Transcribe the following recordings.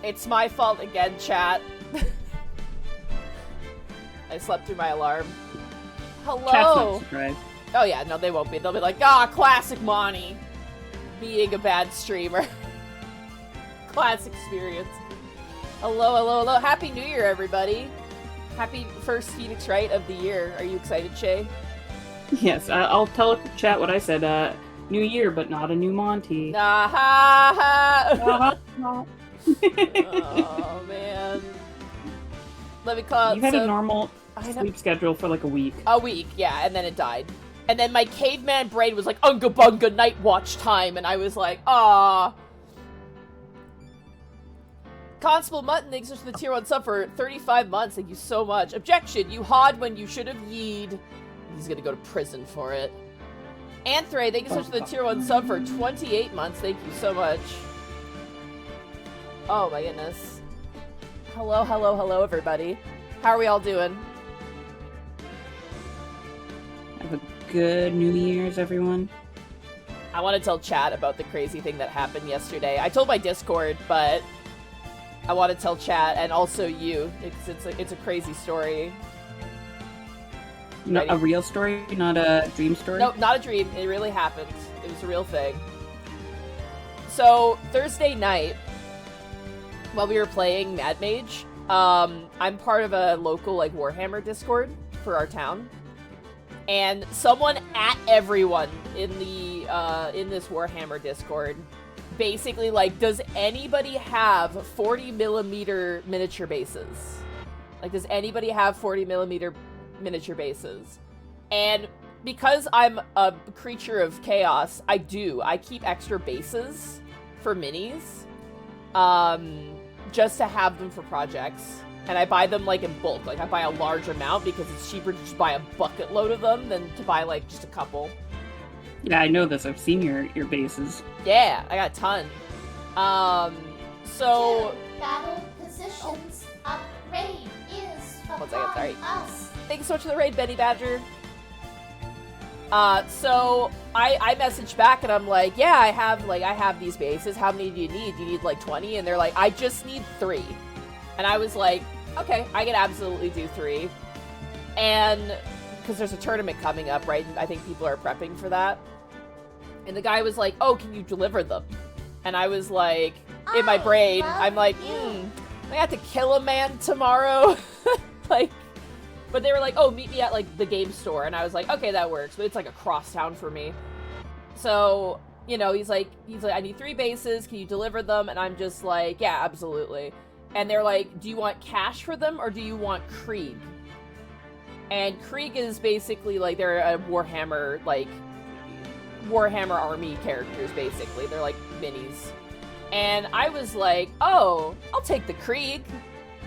It's my fault again, chat. I slept through my alarm. Hello. Chat's not surprised. Oh yeah, no, they won't be. They'll be like, classic Monty. Being a bad streamer. Classic experience. Hello. Happy New Year, everybody. Happy first Phoenix Wright of the year. Are you excited, Shay? Yes, I'll tell chat what I said. New year, but not a new Monty. Oh, man. Let me call You had a normal sleep schedule for like a week. A week, yeah, and then it died. And then my caveman brain was like, Unga Bunga night watch time, and I was like, ah. Constable Mutton, thanks for the tier 1 sub for 35 months. Thank you so much. Objection, you hod when you should have yeed. He's gonna go to prison for it. Anthray, thank you so much for the tier 1 sub for 28 months. Thank you so much. Oh my goodness. Hello, everybody. How are we all doing? Have a good New Year's, everyone. I want to tell chat about the crazy thing that happened yesterday. I told my Discord, but I want to tell chat and also you. It's a crazy story. Not a real story, not a dream story? Nope, not a dream. It really happened. It was a real thing. So, Thursday night, while we were playing Mad Mage, I'm part of a local, Warhammer Discord for our town. And someone at everyone in this Warhammer Discord basically, does anybody have 40mm miniature bases? Does anybody have 40mm miniature bases? And because I'm a creature of chaos, I keep extra bases for minis, just to have them for projects. And I buy them, in bulk. I buy a large amount because it's cheaper to just buy a bucket load of them than to buy, just a couple. Yeah, I know this. I've seen your bases. Yeah, I got a ton. So... Battle positions upgrade is upon sorry. us. Thanks so much for the raid, Benny Badger. So I messaged back and I'm like, yeah, I have these bases. How many do you need? Do you need 20? And they're like, I just need 3. And I was like, okay, I can absolutely do 3. And because there's a tournament coming up, right? And I think people are prepping for that. And the guy was like, oh, can you deliver them? And I was like, in my brain, I'm like, I have to kill a man tomorrow. But they were like, oh, meet me at, the game store. And I was like, okay, that works. But it's, across town for me. So, he's like, I need 3 bases. Can you deliver them? And I'm just like, yeah, absolutely. And they're like, do you want cash for them or do you want Krieg? And Krieg is basically, they're a Warhammer, Warhammer army characters, basically. They're, minis. And I was like, oh, I'll take the Krieg,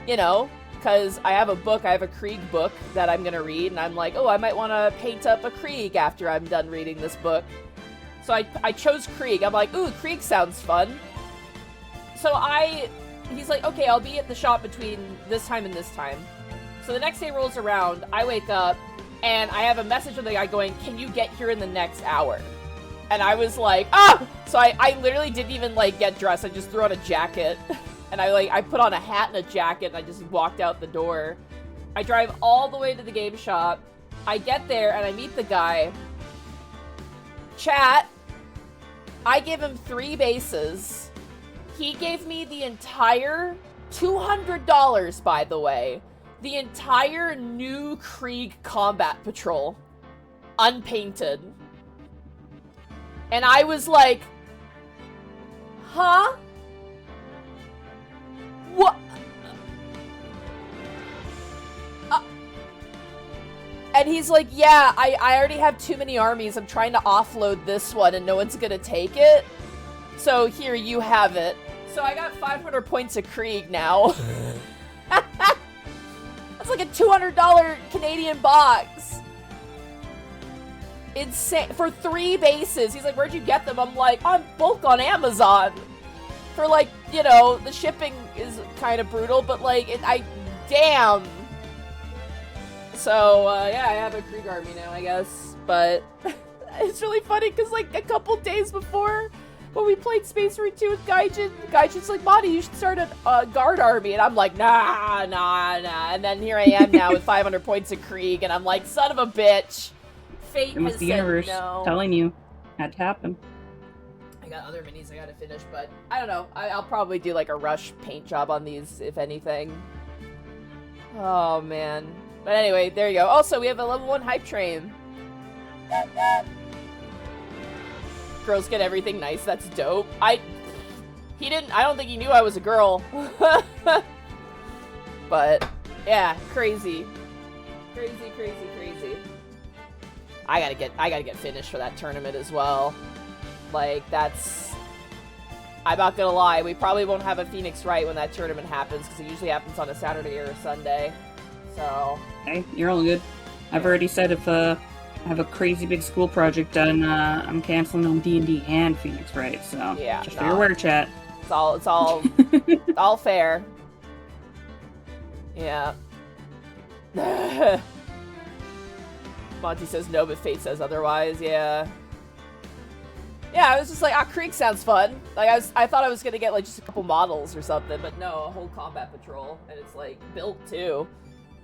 because I have a Krieg book that I'm going to read, and I'm like, oh, I might want to paint up a Krieg after I'm done reading this book. So I chose Krieg. I'm like, ooh, Krieg sounds fun. So he's like, okay, I'll be at the shop between this time and this time. So the next day rolls around, I wake up, and I have a message from the guy going, can you get here in the next hour? And I was like, ah! So I literally didn't even, get dressed. I just threw on a jacket. And I put on a hat and a jacket, and I just walked out the door. I drive all the way to the game shop. I get there, and I meet the guy. Chat. I give him 3 bases. He gave me the entire $200, by the way. The entire new Krieg Combat Patrol. Unpainted. And I was like, huh? What? And he's like, yeah, I already have too many armies. I'm trying to offload this one and no one's gonna take it. So here, you have it. So I got 500 points of Krieg now. That's like a $200 Canadian box. Insane. For 3 bases. He's like, where'd you get them? I'm like, on bulk on Amazon. For the shipping is kind of brutal, but damn. So, yeah, I have a Krieg army now, I guess. But it's really funny because, a couple days before, when we played Space Marine 2 with Gaijin, Gaijin's like, Monty, you should start a guard army. And I'm like, nah. And then here I am now with 500 points of Krieg, and I'm like, son of a bitch. Fate It was has the said universe no. telling you. Had to happen. I got other minis I gotta finish, but I don't know. I'll probably do like a rush paint job on these, if anything. Oh, man. But anyway, there you go. Also, we have a level 1 hype train. Girls get everything nice. That's dope. I don't think he knew I was a girl. But yeah, crazy. I gotta get finished for that tournament as well. Like, I'm not gonna lie, we probably won't have a Phoenix Wright when that tournament happens, because it usually happens on a Saturday or a Sunday. So Hey, you're all good. I've already said if I have a crazy big school project done, I'm canceling on D&D and Phoenix Wright, so yeah, just for your aware, chat. It's all all fair. Yeah. Monty says no, but Fate says otherwise. Yeah. Yeah, I was just like, Krieg sounds fun. Like, I thought I was gonna get like just a couple models or something, but no, a whole combat patrol, and it's like built too,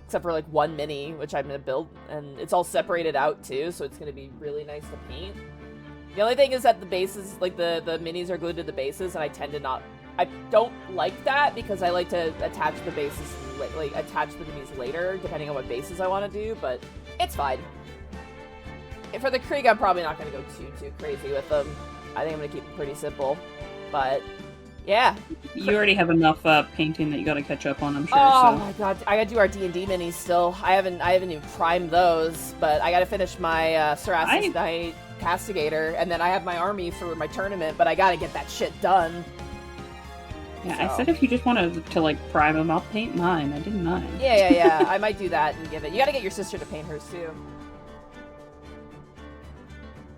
except for like one mini, which I'm gonna build, and it's all separated out too, so it's gonna be really nice to paint. The only thing is that the bases, like the minis are glued to the bases, and I don't like that because I like to attach the bases, like attach the minis later, depending on what bases I want to do, but it's fine. For the Krieg, I'm probably not going to go too crazy with them. I think I'm going to keep it pretty simple. But, yeah. You already have enough painting that you gotta catch up on, I'm sure. Oh my god, I gotta do our D&D minis still. I haven't even primed those, but I gotta finish my Sarasis Knight Castigator, and then I have my army for my tournament, but I gotta get that shit done. Yeah, So. I said if you just wanted to like prime them, I'll paint mine. I didn't mind. Yeah. I might do that and give it. You gotta get your sister to paint hers too.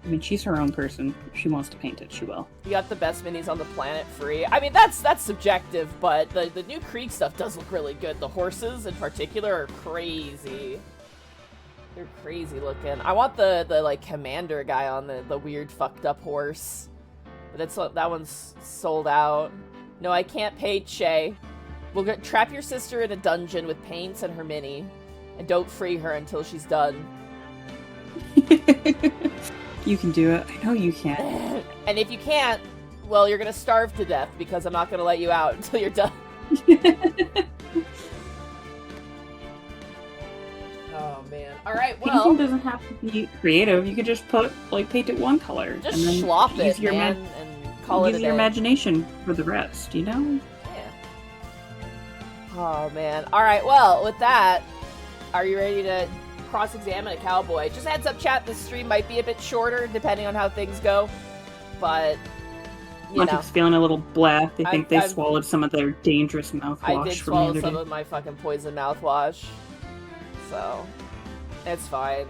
I mean, she's her own person. If she wants to paint it, she will. You got the best minis on the planet free. I mean, that's subjective, but the new Krieg stuff does look really good. The horses, in particular, are crazy. They're crazy looking. I want the like, commander guy on the weird, fucked up horse. But that one's sold out. No, I can't paint Shay. We'll trap your sister in a dungeon with paints and her mini. And don't free her until she's done. You can do it. I know you can. And if you can't, well, you're gonna starve to death because I'm not gonna let you out until you're done. Oh man! All right, well, painting doesn't have to be creative. You could just paint it one color. Just and then schlop use it, your man, and call it a use day. your imagination for the rest. You know? Yeah. Oh man! All right, well, with that, are you ready to cross-examine a cowboy? Just heads up, chat. This stream might be a bit shorter depending on how things go, but you know. Monty's feeling a little blah. They think they swallowed some of their dangerous mouthwash I did from swallow the other some day. of my fucking poison mouthwash, so it's fine.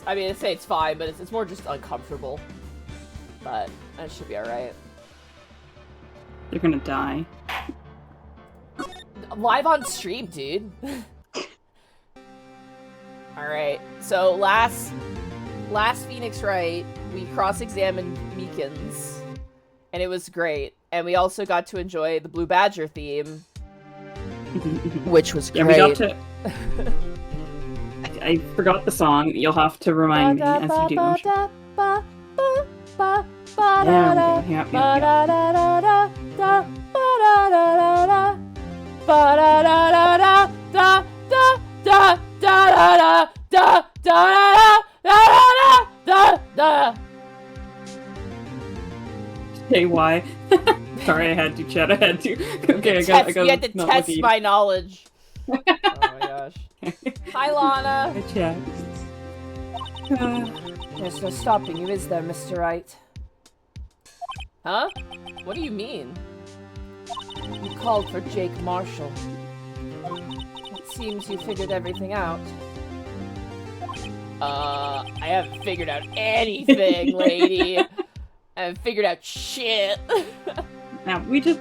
I mean, I say it's fine, but it's more just uncomfortable. But that should be all right. They're gonna die. Live on stream, dude. Alright, so last Phoenix Wright, we cross-examined Meekins, and it was great. And we also got to enjoy the Blue Badger theme, which was great. Yeah, we got to... I forgot the song. You'll have to remind me as you do. Hey, why? Sorry, I had to, Chad. I had to. Okay, I got. You had to test my knowledge. Oh my gosh. Hi, Lana. Hi, Chad. There's no stopping you, is there, Mr. Wright? Huh? What do you mean? You called for Jake Marshall. It seems you figured everything out. I haven't figured out anything, lady. I haven't figured out shit. Now, we just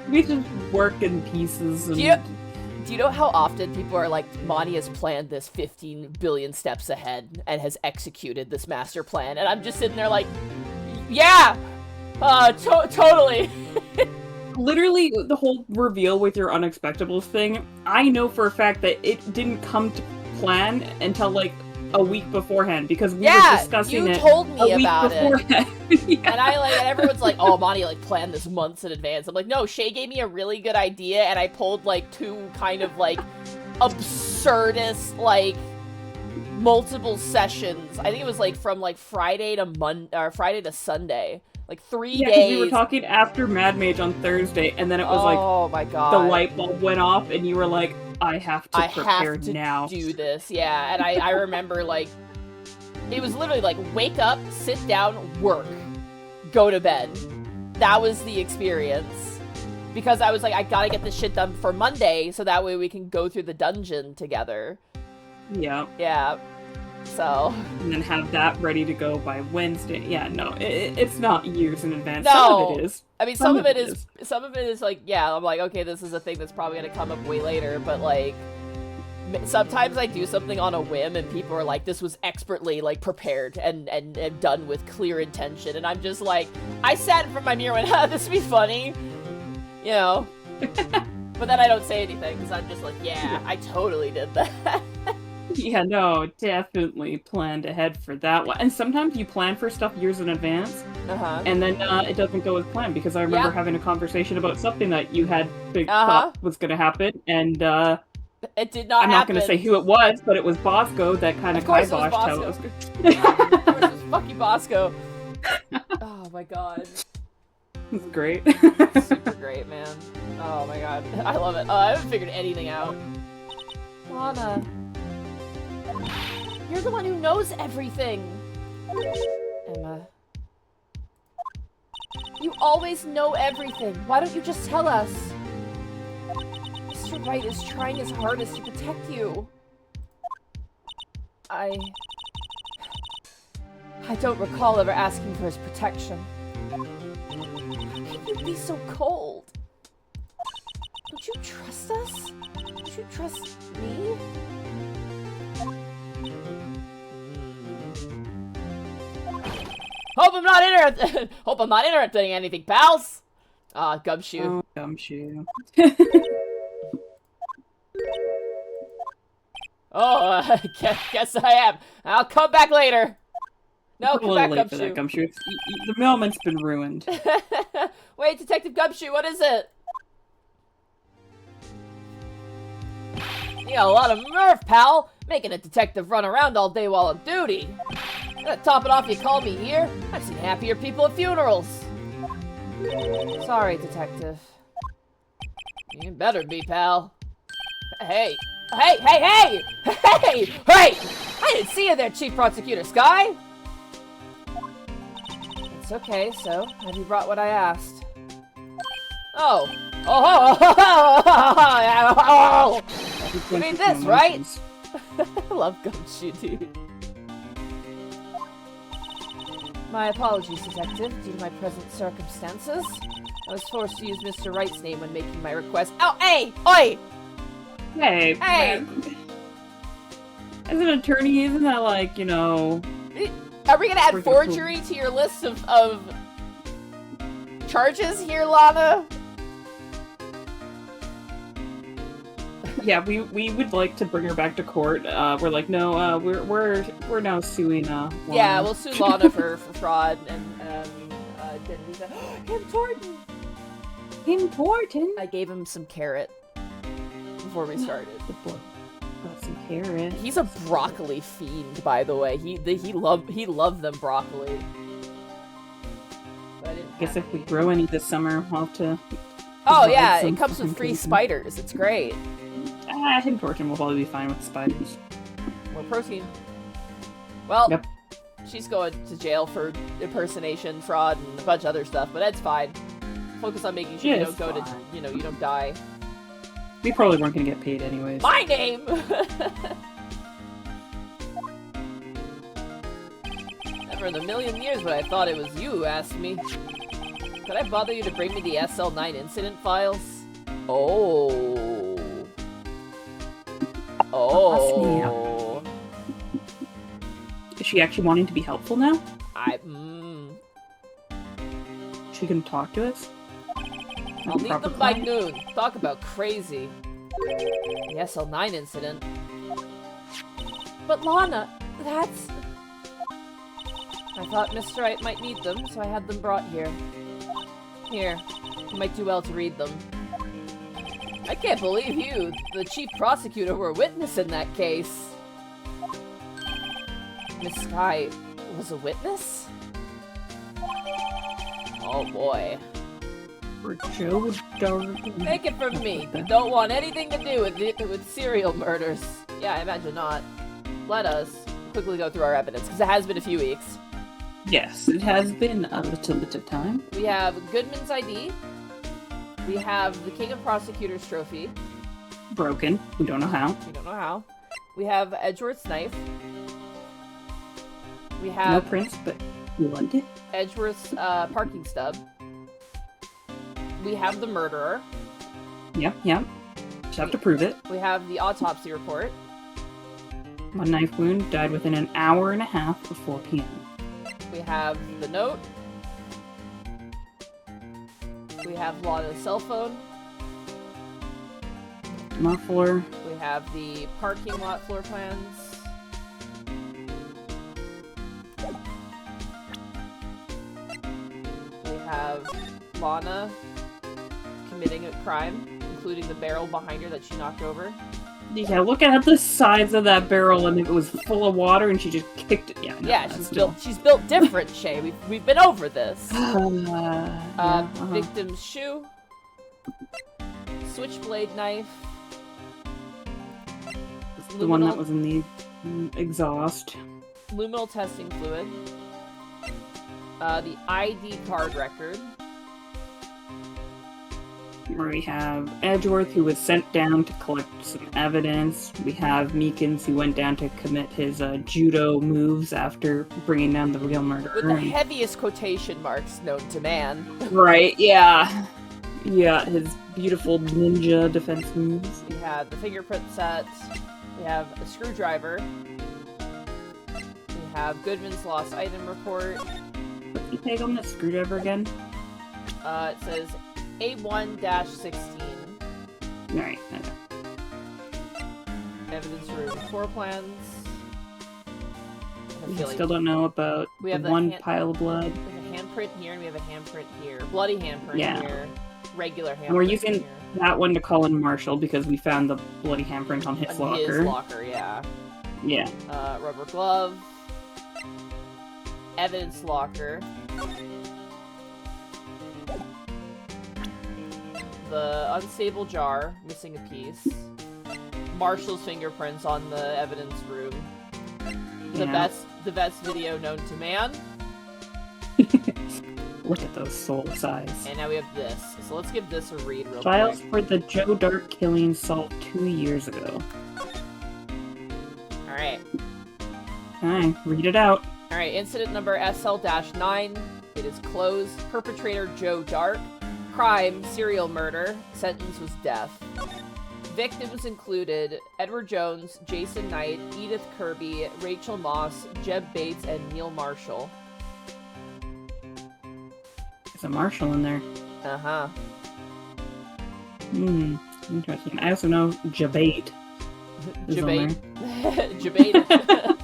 work in pieces. And... Do you know how often people are like, Monty has planned this 15 billion steps ahead and has executed this master plan? And I'm just sitting there like, yeah, Totally. Literally, the whole reveal with your unexpectables thing, I know for a fact that it didn't come to plan until, like, a week beforehand, because we were discussing you it told me a week about beforehand. it. And and everyone's like, oh, Monty, like, planned this months in advance. I'm like, no, Shay gave me a really good idea, and I pulled, like, 2 kind of, like, absurdist, like, multiple sessions. I think it was, like, from, like, Friday to Sunday. Like 3 days. We were talking after Mad Mage on Thursday, and then it was like, oh my god, the light bulb went off, and you were like, I have to prepare now. Do this, yeah. And I remember, like, it was literally like, wake up, sit down, work, go to bed. That was the experience. Because I was like, I gotta get this shit done for Monday, so that way we can go through the dungeon together. Yeah. Yeah. So. And then have that ready to go by Wednesday. Yeah, no, it's not years in advance. No. Some of it is. I mean, some of it is like, yeah, I'm like, okay, this is a thing that's probably gonna come up way later, but like, sometimes I do something on a whim and people are like, this was expertly, like, prepared and done with clear intention, and I'm just like, I sat in front of my mirror and went, this would be funny, you know? But then I don't say anything, because I'm just like, yeah, I totally did that. Yeah, no, definitely planned ahead for that one. And sometimes you plan for stuff years in advance, and then it doesn't go as planned, because I remember having a conversation about something that you had thought was going to happen, and it did not happen. I'm not going to say who it was, but it was Bosco that kind of kiboshed how it was. Of course it was fucking Bosco. Oh my god. It's great. Super great, man. Oh my god. I love it. I haven't figured anything out. Lana. You're the one who knows everything! Emma. You always know everything. Why don't you just tell us? Mr. Wright is trying his hardest to protect you. I don't recall ever asking for his protection. How can you be so cold? Don't you trust us? Don't you trust me? Hope I'm not interrupting anything, pals. Gumshoe. Oh, Gumshoe. Oh, guess I am. I'll come back later. No, come back, Gumshoe. For that, Gumshoe. The moment's been ruined. Wait, Detective Gumshoe, what is it? You got a lot of nerve, pal. Making a detective run around all day while on duty. To top it off, you called me here? I've seen happier people at funerals. Sorry, Detective. You better be, pal. Hey! Hey! Hey! Hey! Hey! Hey! I didn't see you there, Chief Prosecutor Sky! It's okay, so, have you brought what I asked? Oh! Oh! You mean this, right? I love Gumshoe, dude. My apologies, Detective, due to my present circumstances. I was forced to use Mr. Wright's name when making my request. Oh, hey! Oi! Hey! Hey! As an attorney, isn't that like, you know... Are we gonna add forgery to your list of charges here, Lana? Yeah, we would like to bring her back to court. We're like, no, we're now suing Lana. Yeah, we'll sue Lana for fraud and important. I gave him some carrot before we started. Got some carrot. He's a broccoli fiend, by the way. He loved them broccoli. But I guess if we grow any this summer, we'll have to. Oh yeah, it comes with free spiders. It's great. I think Fortune will probably be fine with spiders. More protein. Well, yep. She's going to jail for impersonation, fraud, and a bunch of other stuff, but that's fine. Focus on making sure you don't go to, you don't die. We probably weren't going to get paid anyways. My name! Never in a million years would I thought it was you who asked me. Could I bother you to bring me the SL9 incident files? Oh. Oh. Is she actually wanting to be helpful now? she can talk to us? I'll need them by noon. Talk about crazy. The SL9 incident. But Lana, that's... I thought Mr. Wright might need them, so I had them brought here. Here, you might do well to read them. I can't believe you, the chief prosecutor, were a witness in that case. Miss Sky was a witness? Oh boy. For Joe Dark. Take it from me. Don't want anything to do with serial murders. Yeah, I imagine not. Let us quickly go through our evidence, because it has been a few weeks. Yes, it has been a little bit of time. We have Goodman's ID. We have the King of Prosecutors trophy. Broken. We don't know how. We don't know how. We have Edgeworth's knife. We have... No prints, but we want it. Edgeworth's parking stub. We have the murderer. Yep. Just have to prove it. We have the autopsy report. One knife wound died within an hour and a half of 4 p.m. We have the note. We have Lana's cell phone. Muffler. We have the parking lot floor plans. We have Lana committing a crime, including the barrel behind her that she knocked over. Yeah, look at the size of that barrel, and it was full of water, and she just kicked it. Yeah, she's built different, Shay. We've been over this. Victim's shoe, switchblade knife. The one that was in the exhaust. Luminal testing fluid. The ID card record. Where we have Edgeworth, who was sent down to collect some evidence. We have Meekins, who went down to commit his judo moves after bringing down the real murderer. With the heaviest quotation marks known to man. Right, yeah. Yeah, his beautiful ninja defense moves. We have the fingerprint set. We have a screwdriver. We have Goodman's lost item report. What's the tag on that screwdriver again? It says A1-16. Alright, okay. Evidence room floor plans. We still don't know about we have the one pile of blood. We have a handprint here and we have a handprint here. Bloody handprint here. Regular handprint. And we're using that one to call in Marshall because we found the bloody handprint on his locker. His locker, yeah. Yeah. Rubber glove. Evidence locker. The unstable jar, missing a piece. Marshall's fingerprints on the evidence room. The best video known to man. Look at those soul size. And now we have this. So let's give this a read real quick. Files for the Joe Dark killing solved 2 years ago. Alright. Alright, read it out. Alright, incident number SL-9. It is closed. Perpetrator Joe Dark. Crime, serial murder. Sentence was death. Victims included Edward Jones, Jason Knight, Edith Kirby, Rachel Moss, Jeb Bates, and Neil Marshall. There's a Marshall in there. Uh-huh. Interesting. I also know Jabate. Jabate. Jabate.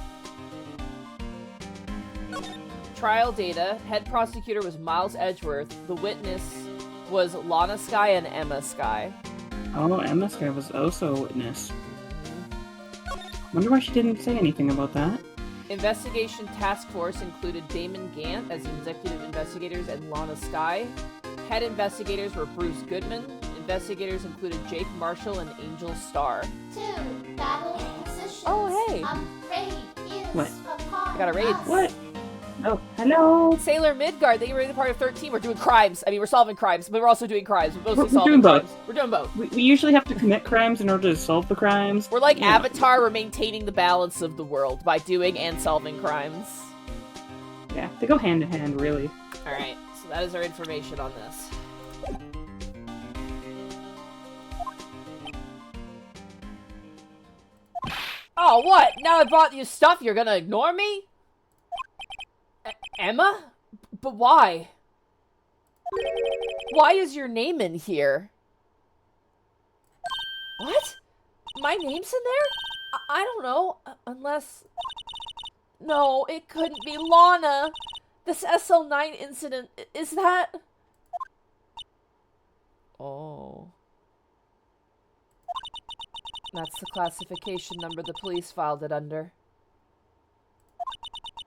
Trial data. Head prosecutor was Miles Edgeworth. The witness was Lana Sky and Emma Sky. Oh, Emma Sky was also a witness. Wonder why she didn't say anything about that. Investigation task force included Damon Gant as executive investigators and Lana Sky. Head investigators were Bruce Goodman. Investigators included Jake Marshall and Angel Starr. 2 battle positions. Oh, hey. Raid is What? upon I got a raid. us. What? Oh, hello. Sailor Midgard, thank you for being a part of 13. We're doing crimes. I mean, we're solving crimes, but we're also doing crimes. We're mostly We're solving doing both. crimes. We're doing both. We usually have to commit crimes in order to solve the crimes. We're like Avatar, we're maintaining the balance of the world by doing and solving crimes. Yeah, they go hand in hand, really. Alright, so that is our information on this. Oh, what? Now I bought you stuff, you're gonna ignore me? Emma? But why? Why is your name in here? What? My name's in there? I don't know. Unless... No, it couldn't be Lana. This SL9 incident, is that... Oh. That's the classification number the police filed it under.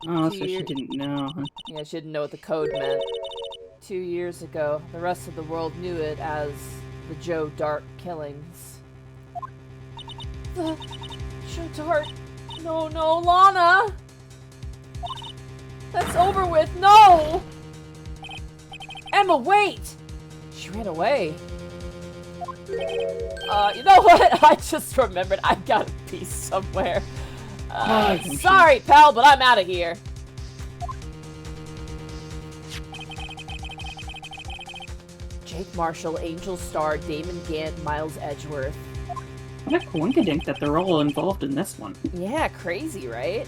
Oh, so she didn't know, huh? Yeah, she didn't know what the code meant. 2 years ago, the rest of the world knew it as the Joe Dart killings. The Joe Dart... No, Lana! That's over with, no! Emma, wait! She ran away. You know what? I just remembered I gotta pee somewhere. Sorry, pal, but I'm out of here. Jake Marshall, Angel Starr, Damon Gant, Miles Edgeworth. What a coincidence that they're all involved in this one. Yeah, crazy, right?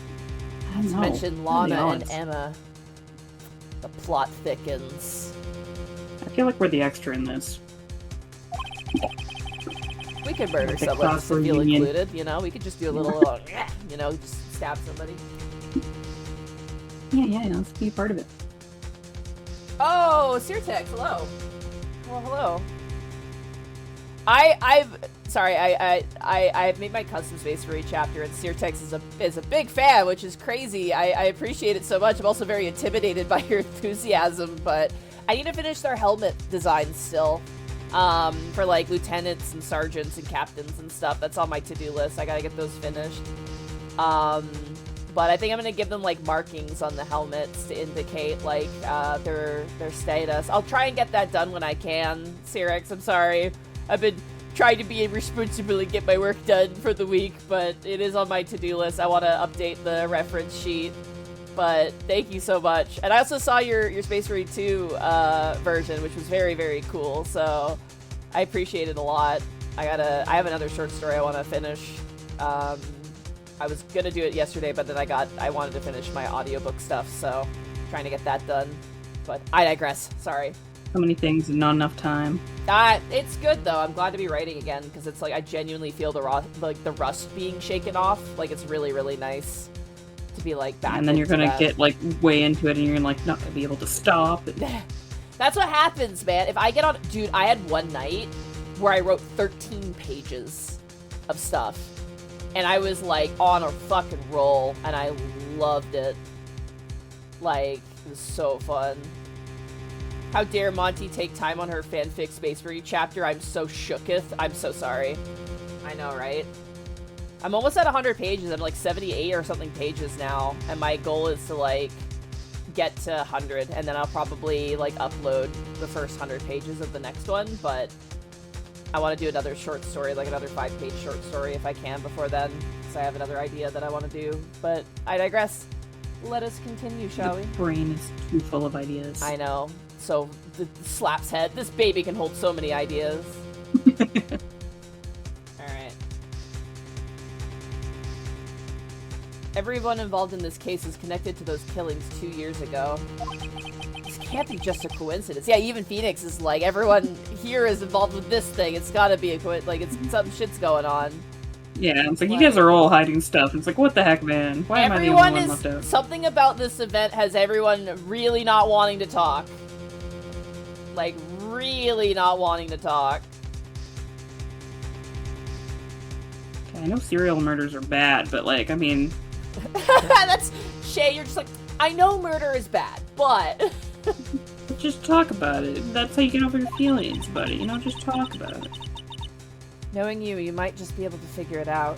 I know. Mention Lana and Emma. The plot thickens. I feel like we're the extra in this. We could murder someone just to feel included, you know? We could just do a little, you know, just stab somebody. Yeah, let's be a part of it. Oh, Sirtex, hello. Well, hello. I've made my custom space for each chapter, and Sirtex is a big fan, which is crazy. I appreciate it so much. I'm also very intimidated by your enthusiasm, but I need to finish their helmet designs still. For like lieutenants and sergeants and captains and stuff. That's on my to-do list. I gotta get those finished. But I think I'm gonna give them like markings on the helmets to indicate like their status. I'll try and get that done when I can. Cyrex, I'm sorry. I've been trying to be responsible and get my work done for the week, but it is on my to-do list. I want to update the reference sheet. But thank you so much. And I also saw your Space Marine 2 version, which was very, very cool. So I appreciate it a lot. I have another short story I want to finish. I was gonna do it yesterday, but then I wanted to finish my audiobook stuff, so trying to get that done. But I digress. Sorry. So many things and not enough time. It's good though. I'm glad to be writing again because it's like I genuinely feel the rust being shaken off. Like it's really, really nice to be like back. And then you're gonna get like way into it, and you're like not gonna be able to stop. That's what happens, man. If I get on, dude, I had one night where I wrote 13 pages of stuff. And I was, like, on a fucking roll, and I loved it. Like, it was so fun. How dare Monty take time on her fanfic Space Marine chapter? I'm so shooketh. I'm so sorry. I know, right? I'm almost at 100 pages. I'm, like, 78 or something pages now. And my goal is to, like, get to 100. And then I'll probably, like, upload the first 100 pages of the next one. But I want to do another short story, like another 5-page short story if I can before then, because I have another idea that I want to do. But I digress. Let us continue, shall we? The brain is too full of ideas. I know. So, the slaps head. This baby can hold so many ideas. Alright. Everyone involved in this case is connected to those killings 2 years ago. This can't be just a coincidence. Yeah, even Phoenix is like, everyone here is involved with this thing. It's gotta be a coincidence. Like, it's some shit's going on. Yeah, it's like, you guys are all hiding stuff. It's like, what the heck, man? Why am I the only one left out? Something about this event has everyone really not wanting to talk. Like, really not wanting to talk. Okay, I know serial murders are bad, but, like, I mean... That's... Shay, you're just like, I know murder is bad, but... Just talk about it. That's how you get over your feelings, buddy. You know, just talk about it. Knowing you might just be able to figure it out.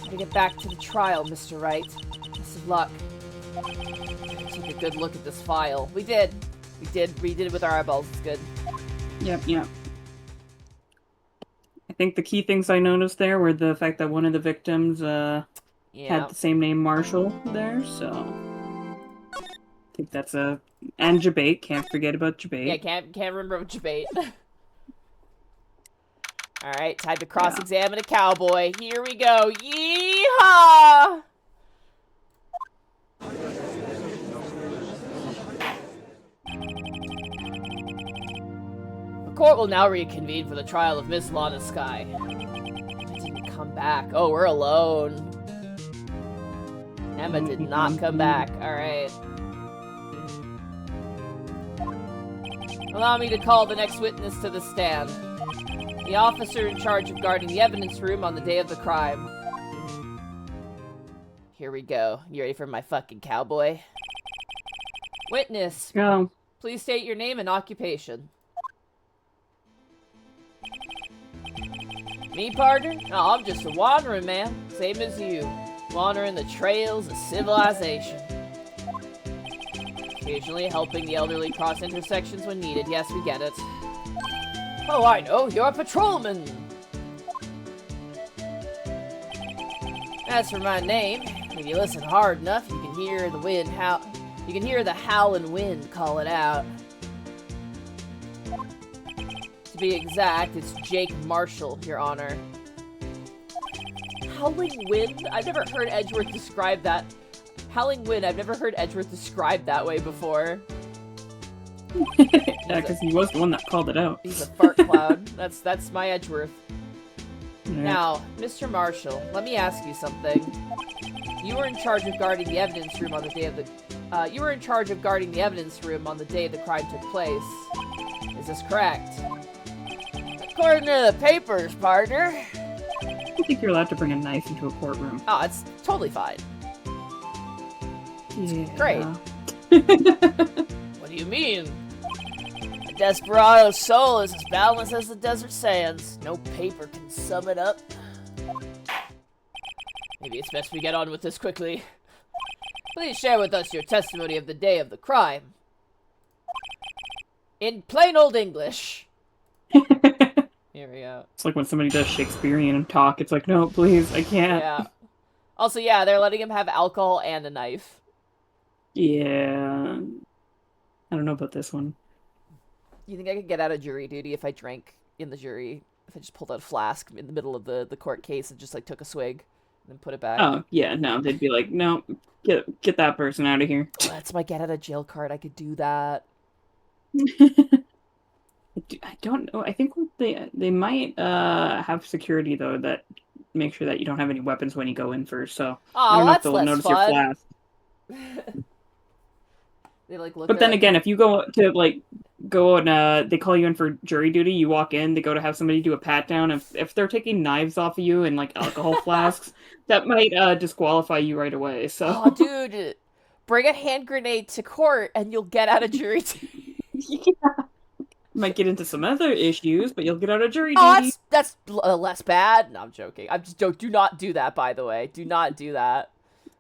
To get back to the trial, Mr. Wright. Best of luck. Take a good look at this file. We did it with our eyeballs. It's good. Yep. I think the key things I noticed there were the fact that one of the victims had the same name, Marshall, there, so... I think that's a... And Jabate, can't forget about Jabate. Yeah, can't remember about Jabate. Alright, time to cross-examine a cowboy. Here we go. Yeehaw! court will now reconvene for the trial of Miss Lana Sky. Emma didn't come back. Oh, we're alone. Emma did not come back. Alright. Allow me to call the next witness to the stand. The officer in charge of guarding the evidence room on the day of the crime. Here we go. You ready for my fucking cowboy? Witness. Go. Please state your name and occupation. Me, partner? Oh, I'm just a wandering man. Same as you. Wandering the trails of civilization. Occasionally helping the elderly cross intersections when needed. Yes, we get it. Oh, I know. You're a patrolman. As for my name, if you listen hard enough, you can hear the wind howl. You can hear the howling wind call it out. To be exact, it's Jake Marshall, Your Honor. Howling wind? I've never heard Edgeworth describe that. Howling wind, I've never heard Edgeworth described that way before. Yeah, because he was the one that called it out. He's a fart cloud. That's my Edgeworth. Yeah. Now, Mr. Marshall, let me ask you something. You were in charge of guarding the evidence room on the day of the... you were in charge of guarding the evidence room on the day the crime took place. Is this correct? According to the papers, partner. I don't think you're allowed to bring a knife into a courtroom. Oh, it's totally fine. Yeah. Great. What do you mean? A desperado's soul is as boundless as the desert sands. No paper can sum it up. Maybe it's best we get on with this quickly. Please share with us your testimony of the day of the crime. In plain old English. Here we go. It's like when somebody does Shakespearean talk, it's like, no, please, I can't. Yeah. Also, yeah, they're letting him have alcohol and a knife. Yeah. I don't know about this one. You think I could get out of jury duty if I drank in the jury? If I just pulled out a flask in the middle of the court case and just, like, took a swig and then put it back? Oh, yeah, no, they'd be like, no, get that person out of here. That's my get out of jail card. I could do that. I don't know. I think they might have security, though, that make sure that you don't have any weapons when you go in first, so I don't know if they'll notice your flask. They, like, look but then at again, if you go and they call you in for jury duty, you walk in, they go to have somebody do a pat down. If they're taking knives off of you and like alcohol flasks, that might disqualify you right away. So, oh, dude, bring a hand grenade to court and you'll get out of jury duty. Yeah. Might get into some other issues, but you'll get out of jury duty. Oh, that's less bad. No, I'm joking. I'm just do not do that. By the way, do not do that.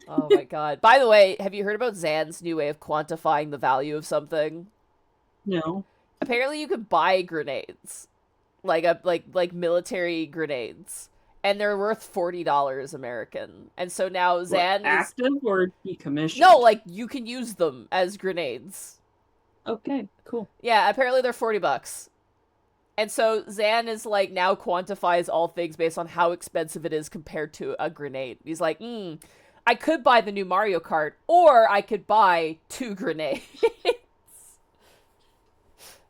Oh my god. By the way, have you heard about Zan's new way of quantifying the value of something? No. Apparently you can buy grenades. Like military grenades. And they're worth $40 American. And so now Zan active or decommissioned? No, like you can use them as grenades. Okay, cool. Yeah, apparently they're $40. And so Zan is like now quantifies all things based on how expensive it is compared to a grenade. He's like, I could buy the new Mario Kart, or I could buy 2 grenades.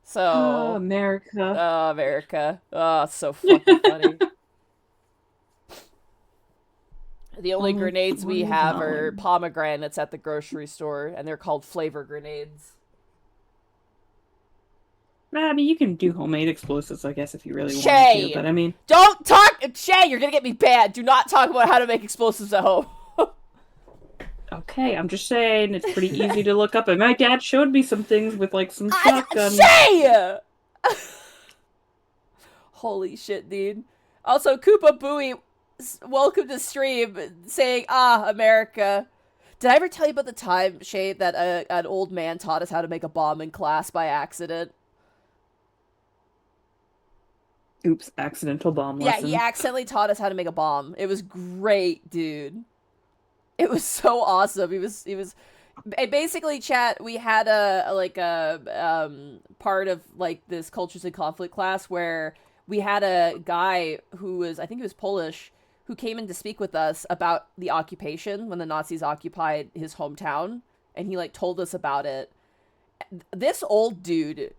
So... Oh, America. Oh, America. Oh, it's so fucking funny. The only grenades we have are pomegranates at the grocery store, and they're called flavor grenades. I mean, you can do homemade explosives, I guess, if you really want to. But I mean... Don't talk! Shay, you're gonna get me banned. Do not talk about how to make explosives at home. Okay, I'm just saying, it's pretty easy to look up. And my dad showed me some things with, like, some shotguns. Shay! Holy shit, dude. Also, Koopa Booey, welcome to stream, saying, America. Did I ever tell you about the time, Shay, that an old man taught us how to make a bomb in class by accident? Oops, accidental bomb lesson. Yeah, he accidentally taught us how to make a bomb. It was great, dude. It was so awesome. He was basically, chat, we had a part of like this cultures and conflict class where we had a guy who was, I think he was Polish, who came in to speak with us about the occupation when the Nazis occupied his hometown, and he like told us about it. This old dude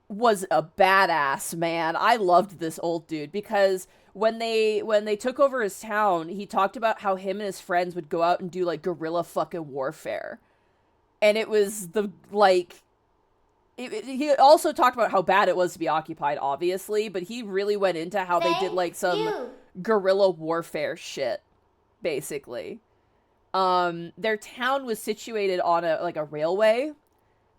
was a badass, man. I loved this old dude because when they took over his town, he talked about how him and his friends would go out and do like guerrilla fucking warfare. And it was the like he also talked about how bad it was to be occupied, obviously, but he really went into how they did like some guerrilla warfare shit, basically. Their town was situated on a railway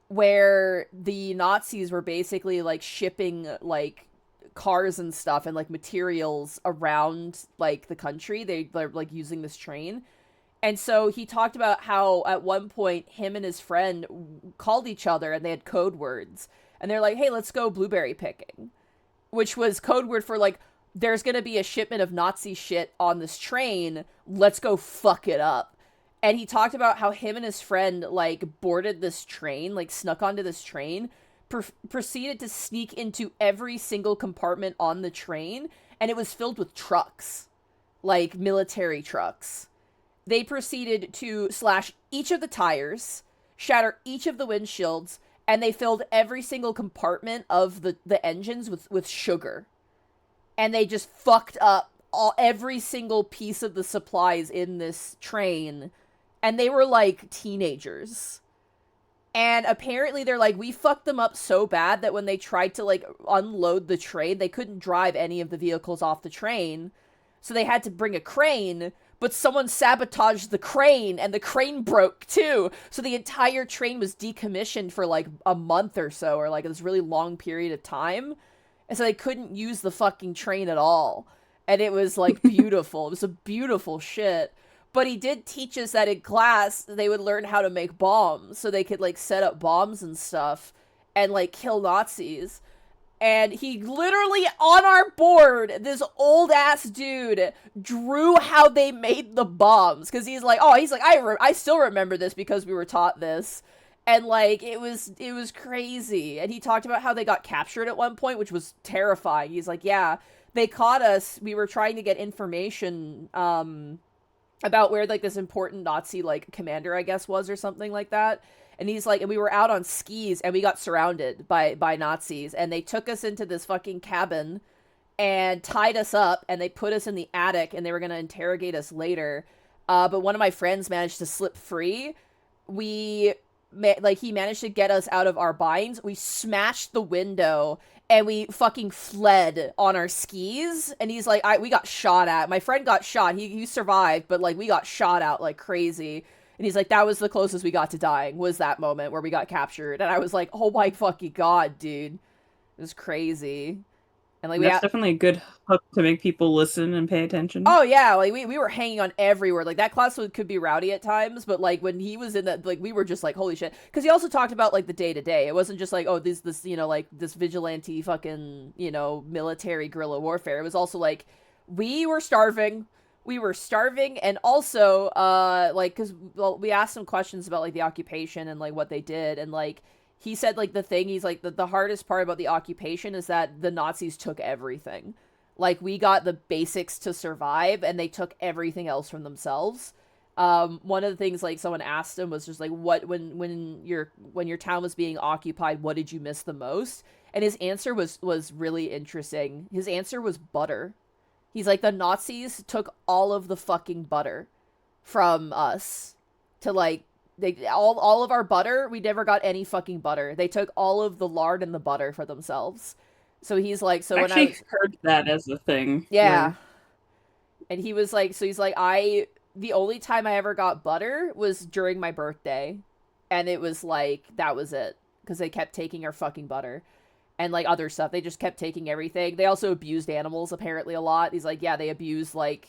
where the Nazis were basically like shipping like cars and stuff and like materials around like the country. They're like using this train. And so he talked about how at one point him and his friend called each other and they had code words. And they're like, hey, let's go blueberry picking. Which was code word for like, there's going to be a shipment of Nazi shit on this train. Let's go fuck it up. And he talked about how him and his friend like boarded this train, like snuck onto this train, proceeded to sneak into every single compartment on the train. And it was filled with trucks, like military trucks. They proceeded to slash each of the tires, shatter each of the windshields, and they filled every single compartment of the engines with sugar. And they just fucked up every single piece of the supplies in this train. And they were like teenagers. And apparently they're like, we fucked them up so bad that when they tried to like unload the train, they couldn't drive any of the vehicles off the train. So they had to bring a crane. But someone sabotaged the crane, and the crane broke, too. So the entire train was decommissioned for, like, a month or so, or, like, this really long period of time. And so they couldn't use the fucking train at all. And it was, like, beautiful. It was a beautiful shit. But he did teach us that in class, they would learn how to make bombs. So they could, like, set up bombs and stuff and, like, kill Nazis. And he literally, on our board, this old-ass dude drew how they made the bombs. Because he's like, I still remember this because we were taught this. And, like, it was crazy. And he talked about how they got captured at one point, which was terrifying. He's like, yeah, they caught us. We were trying to get information about where, like, this important Nazi, like, commander, I guess, was or something like that. And he's like, and we were out on skis and we got surrounded by Nazis and they took us into this fucking cabin and tied us up and they put us in the attic and they were going to interrogate us later. But one of my friends managed to slip free. He managed to get us out of our binds. We smashed the window and we fucking fled on our skis. And he's like, we got shot at. My friend got shot. He survived, but like we got shot at like crazy. And he's like, that was the closest we got to dying, was that moment where we got captured. And I was like, oh my fucking god, dude. It was crazy. And like that's definitely a good hook to make people listen and pay attention. Oh yeah, like we were hanging on every word. Like that class could be rowdy at times, but like when he was in that, like we were just like, holy shit. Because he also talked about like the day-to-day. It wasn't just like, oh, this you know, like this vigilante fucking, you know, military guerrilla warfare. It was also like, we were starving. And also, like, because, well, we asked some questions about, like, the occupation and, like, what they did, and, like, he said, like, he's like, the hardest part about the occupation is that the Nazis took everything. Like, we got the basics to survive, and they took everything else from themselves. One of the things, like, someone asked him was just, like, when your town was being occupied, what did you miss the most? And his answer was really interesting. His answer was butter. He's like, the Nazis took all of the fucking butter from us to, like, all of our butter. We never got any fucking butter. They took all of the lard and the butter for themselves. So he's like, so when I heard that as a thing. Yeah. Where... And he was like, so he's like, the only time I ever got butter was during my birthday. And it was like, that was it. Because they kept taking our fucking butter. And, like, other stuff. They just kept taking everything. They also abused animals, apparently, a lot. He's like, yeah, they abused, like,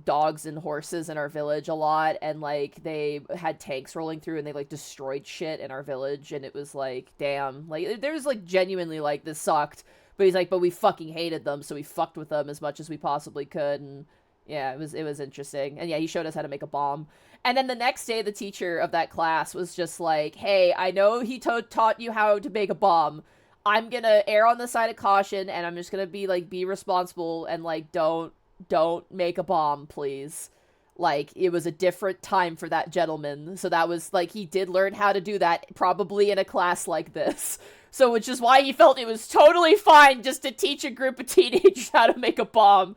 dogs and horses in our village a lot. And, like, they had tanks rolling through and they, like, destroyed shit in our village. And it was like, damn. Like, there's, like, genuinely, like, this sucked. But he's like, but we fucking hated them, so we fucked with them as much as we possibly could. And, yeah, it was interesting. And, yeah, he showed us how to make a bomb. And then the next day, the teacher of that class was just like, hey, I know he taught you how to make a bomb. I'm gonna err on the side of caution, and I'm just gonna be responsible, and, like, don't make a bomb, please. Like, it was a different time for that gentleman, so that was, like, he did learn how to do that, probably in a class like this. So, which is why he felt it was totally fine just to teach a group of teenagers how to make a bomb.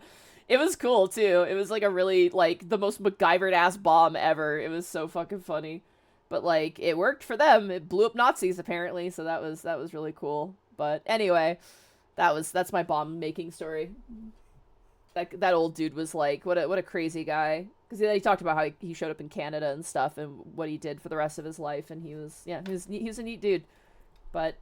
It was cool, too. It was, like, a really, like, the most MacGyvered-ass bomb ever. It was so fucking funny. But, like, it worked for them. It blew up Nazis, apparently, so that was really cool. But, anyway, that's my bomb-making story. That old dude was, like, what a crazy guy. Because he talked about how he showed up in Canada and stuff, and what he did for the rest of his life, and he was a neat dude. But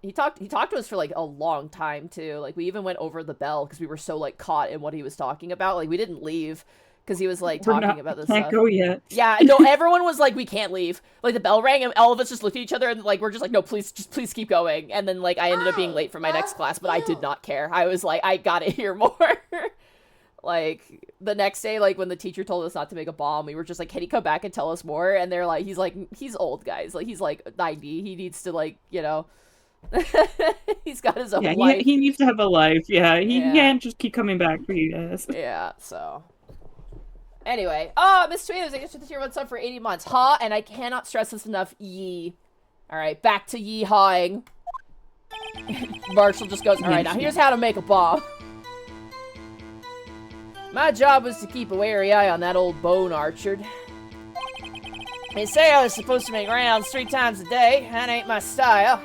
he talked to us for, like, a long time, too. Like, we even went over the bell, because we were so, like, caught in what he was talking about. Like, we didn't leave, because he was, like, talking about this stuff. Can't go yet. Yeah, no, everyone was like, we can't leave. Like, the bell rang, and all of us just looked at each other, and, like, we're just like, no, please keep going. And then, like, I ended up being late for my next class, but I did not care. I was like, I gotta hear more. Like, the next day, like, when the teacher told us not to make a bomb, we were just like, can he come back and tell us more? And they're like, he's old, guys. Like, he's, like, 90. He needs to, like, you know... he's got his own life. He needs to have a life. Yeah, he can't just keep coming back for you guys. Yeah, so... Anyway. Oh, Miss Tomatoes, I guess with the tier 1 sub for 80 months. Ha! And I cannot stress this enough. Yee. Alright, back to yee-hawing. Marshall just goes, alright, now here's how to make a bomb. My job was to keep a wary eye on that old bone archer. They say I was supposed to make rounds 3 times a day. That ain't my style.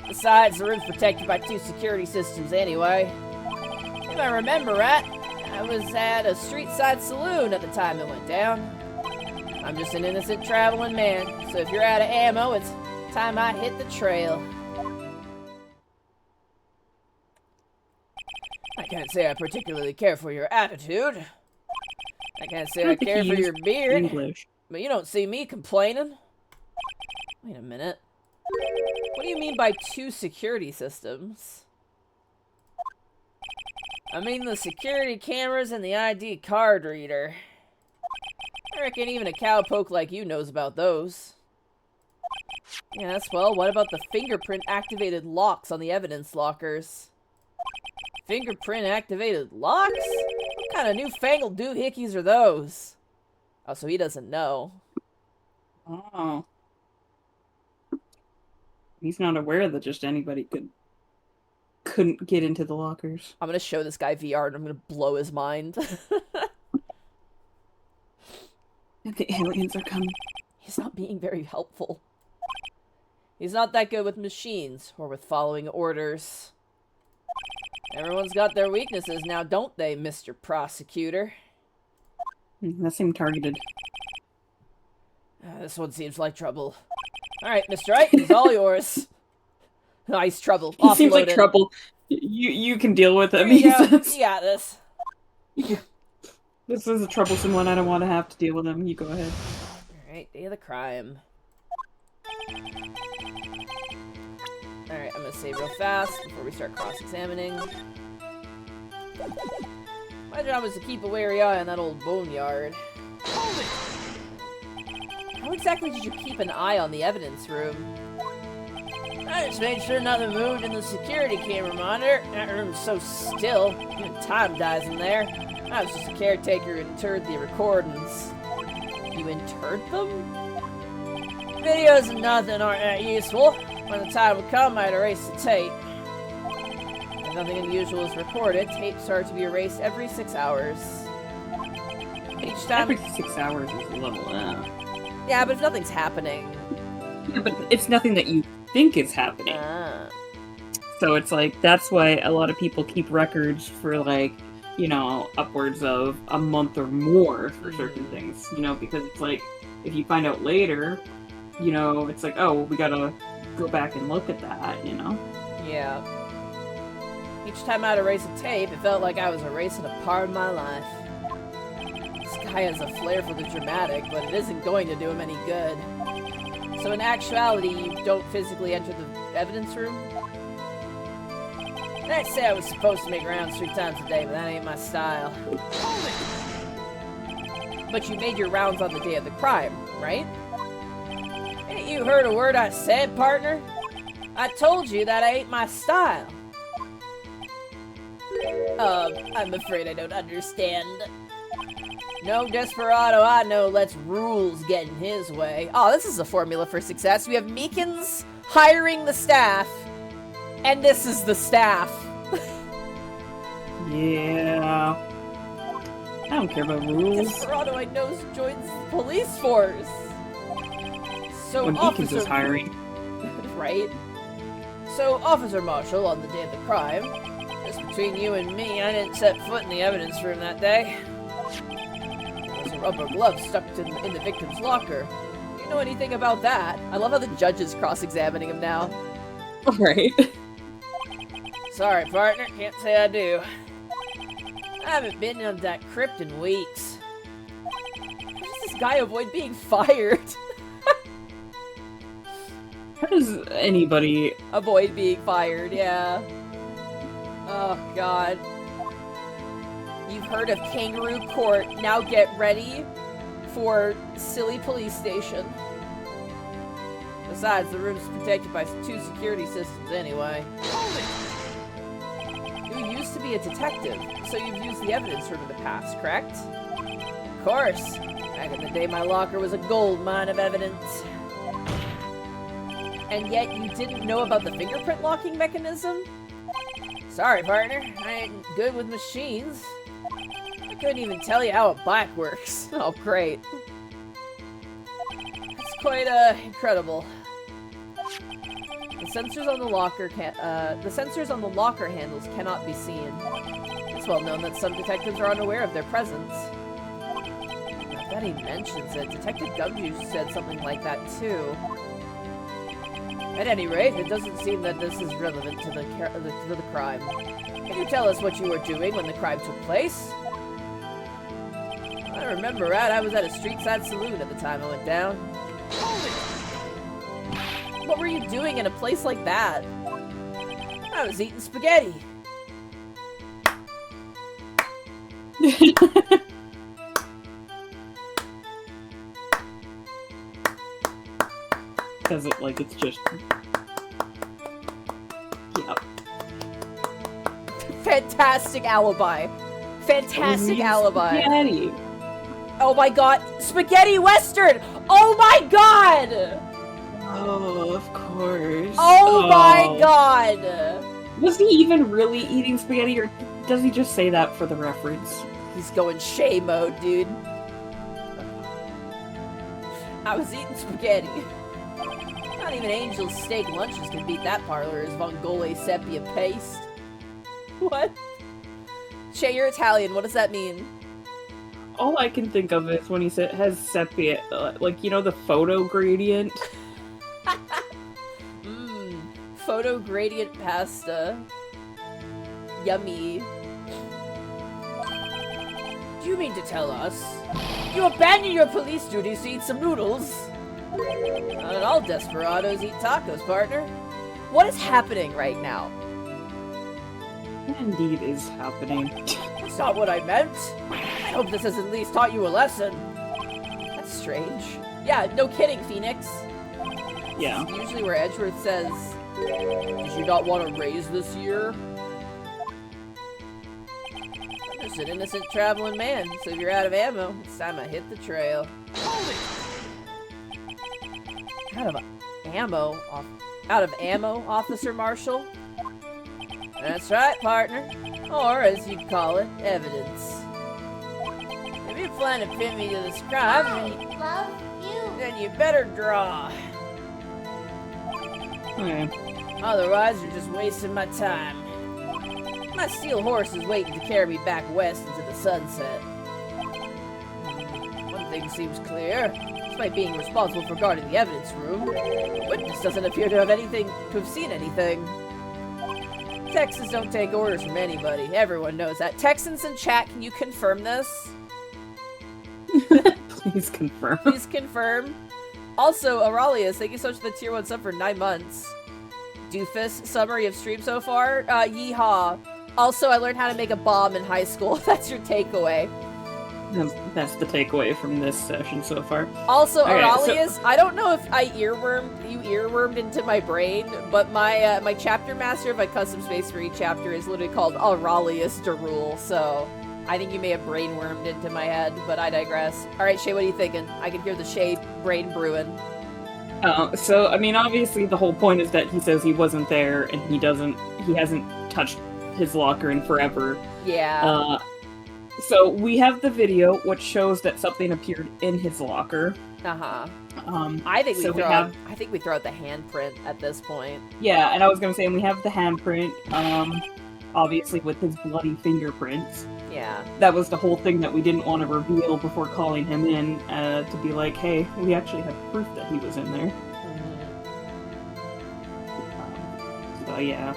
Besides, the room's protected by 2 security systems anyway. If I remember right, I was at a street-side saloon at the time it went down. I'm just an innocent traveling man, so if you're out of ammo, it's time I hit the trail. I can't say I particularly care for your attitude. I can't say I care for your beard. English. But you don't see me complaining. Wait a minute. What do you mean by 2 security systems? I mean the security cameras and the ID card reader. I reckon even a cowpoke like you knows about those. Yes, well, what about the fingerprint-activated locks on the evidence lockers? Fingerprint-activated locks? What kind of newfangled doohickeys are those? Oh, so he doesn't know. Oh. He's not aware that just anybody couldn't get into the lockers. I'm gonna show this guy VR and I'm gonna blow his mind. The aliens are coming. He's not being very helpful. He's not that good with machines or with following orders. Everyone's got their weaknesses now, don't they, Mr. Prosecutor? That seemed targeted. This one seems like trouble. Alright, Mr. Wright, it's all yours. Nice trouble. He seems like trouble. You can deal with him. You got this. This is a troublesome one. I don't want to have to deal with him. You go ahead. Alright, day of the crime. Alright, I'm gonna save real fast before we start cross-examining. My job was to keep a wary eye on that old boneyard. How exactly did you keep an eye on the evidence room? I just made sure nothing moved in the security camera monitor. That room's so still. Even time dies in there. I was just a caretaker who interred the recordings. You interred them? Videos and nothing aren't that useful. When the time would come, I'd erase the tape. If nothing unusual is recorded, tapes are to be erased every 6 hours. Each time... Every 6 hours is a level up. Yeah, but if nothing's happening... Yeah, but it's nothing that you think is happening. So it's like, that's why a lot of people keep records for, like, you know, upwards of a month or more for certain things, you know, because it's like, if you find out later, you know, it's like, oh, we gotta go back and look at that, you know? Yeah. Each time I'd erase a tape, it felt like I was erasing a part of my life. This guy has a flair for the dramatic, but it isn't going to do him any good. So in actuality, you don't physically enter the evidence room? I'd say I was supposed to make rounds 3 times a day, but that ain't my style. But you made your rounds on the day of the crime, right? Ain't you heard a word I said, partner? I told you that ain't my style. I'm afraid I don't understand. No desperado I know lets rules get in his way. Oh, this is a formula for success. We have Meekins hiring the staff, And this is the staff. Yeah. I don't care about rules. Desperado, I know, joins the police force. So when Beacons is hiring. Right? So, Officer Marshall, on the day of the crime, just between you and me, I didn't set foot in the evidence room that day. There was a rubber glove stuck in the victim's locker. Do you know anything about that? I love how the judge is cross-examining him now. Right. Sorry, partner, can't say I do. I haven't been in that crypt in weeks. How does this guy avoid being fired? How does anybody avoid being fired? Yeah. Oh, God. You've heard of Kangaroo Court. Now get ready for Silly Police Station. Besides, the room's protected by 2 security systems anyway. You used to be a detective, so you've used the evidence room in the past, correct? Of course. Back in the day, my locker was a gold mine of evidence. And yet you didn't know about the fingerprint locking mechanism? Sorry, partner. I ain't good with machines. I couldn't even tell you how a bike works. Oh, great. It's quite, incredible. The sensors on the locker handles cannot be seen. It's well known that some detectives are unaware of their presence. Now that he mentions it, Detective Gumjuice said something like that too. At any rate, it doesn't seem that this is relevant to the crime. Can you tell us what you were doing when the crime took place? I remember, right? I was at a street-side saloon at the time I went down. What were you doing in a place like that? I was eating spaghetti. Says it like it's just... Yeah. Fantastic alibi. Fantastic alibi. Spaghetti. Oh my god. Spaghetti Western! Oh my god! Oh, of course. Oh my god! Was he even really eating spaghetti, or does he just say that for the reference? He's going Shay mode, dude. I was eating spaghetti. Not even Angel's steak lunches can beat that parlor's vongole sepia paste. What? Shay, you're Italian. What does that mean? All I can think of is when he has sepia, like, you know, the photo gradient? Photo gradient pasta. Yummy. Do you mean to tell us you abandon your police duties to eat some noodles? Not all desperados eat tacos, partner. What is happening right now? Indeed is happening. That's not what I meant. I hope this has at least taught you a lesson. That's strange. Yeah, no kidding, Phoenix. Yeah. This is usually where Edgeworth says, did you not want a raise this year? I'm just an innocent traveling man, so if you're out of ammo, it's time I hit the trail. Out of ammo, Officer Marshall? That's right, partner. Or, as you'd call it, evidence. If you plan to pin me to this crime, then you better draw. Okay. Otherwise, you're just wasting my time. My steel horse is waiting to carry me back west into the sunset. One thing seems clear. Despite being responsible for guarding the evidence room, the witness doesn't appear to have seen anything. Texans don't take orders from anybody. Everyone knows that. Texans in chat, can you confirm this? Please confirm. Please confirm. Also, Aurelius, thank you so much for the tier 1 sub for 9 months. Doofus, summary of stream so far. Yeehaw. Also, I learned how to make a bomb in high school. That's your takeaway. That's the takeaway from this session so far. Also, okay, Aurelius, I don't know if you earwormed into my brain, but my my chapter master of my custom space for each chapter is literally called Aurelius Derule, so I think you may have brainwormed into my head, but I digress. Alright, Shay, what are you thinking? I can hear the Shay brain brewing. So, I mean, obviously the whole point is that he says he wasn't there and he hasn't touched his locker in forever. Yeah. So we have the video which shows that something appeared in his locker. Uh-huh. I think we throw out the handprint at this point. Yeah, and I was gonna say, and we have the handprint, obviously with his bloody fingerprints. Yeah. That was the whole thing that we didn't want to reveal before calling him in, to be like, hey, we actually have proof that he was in there. So yeah.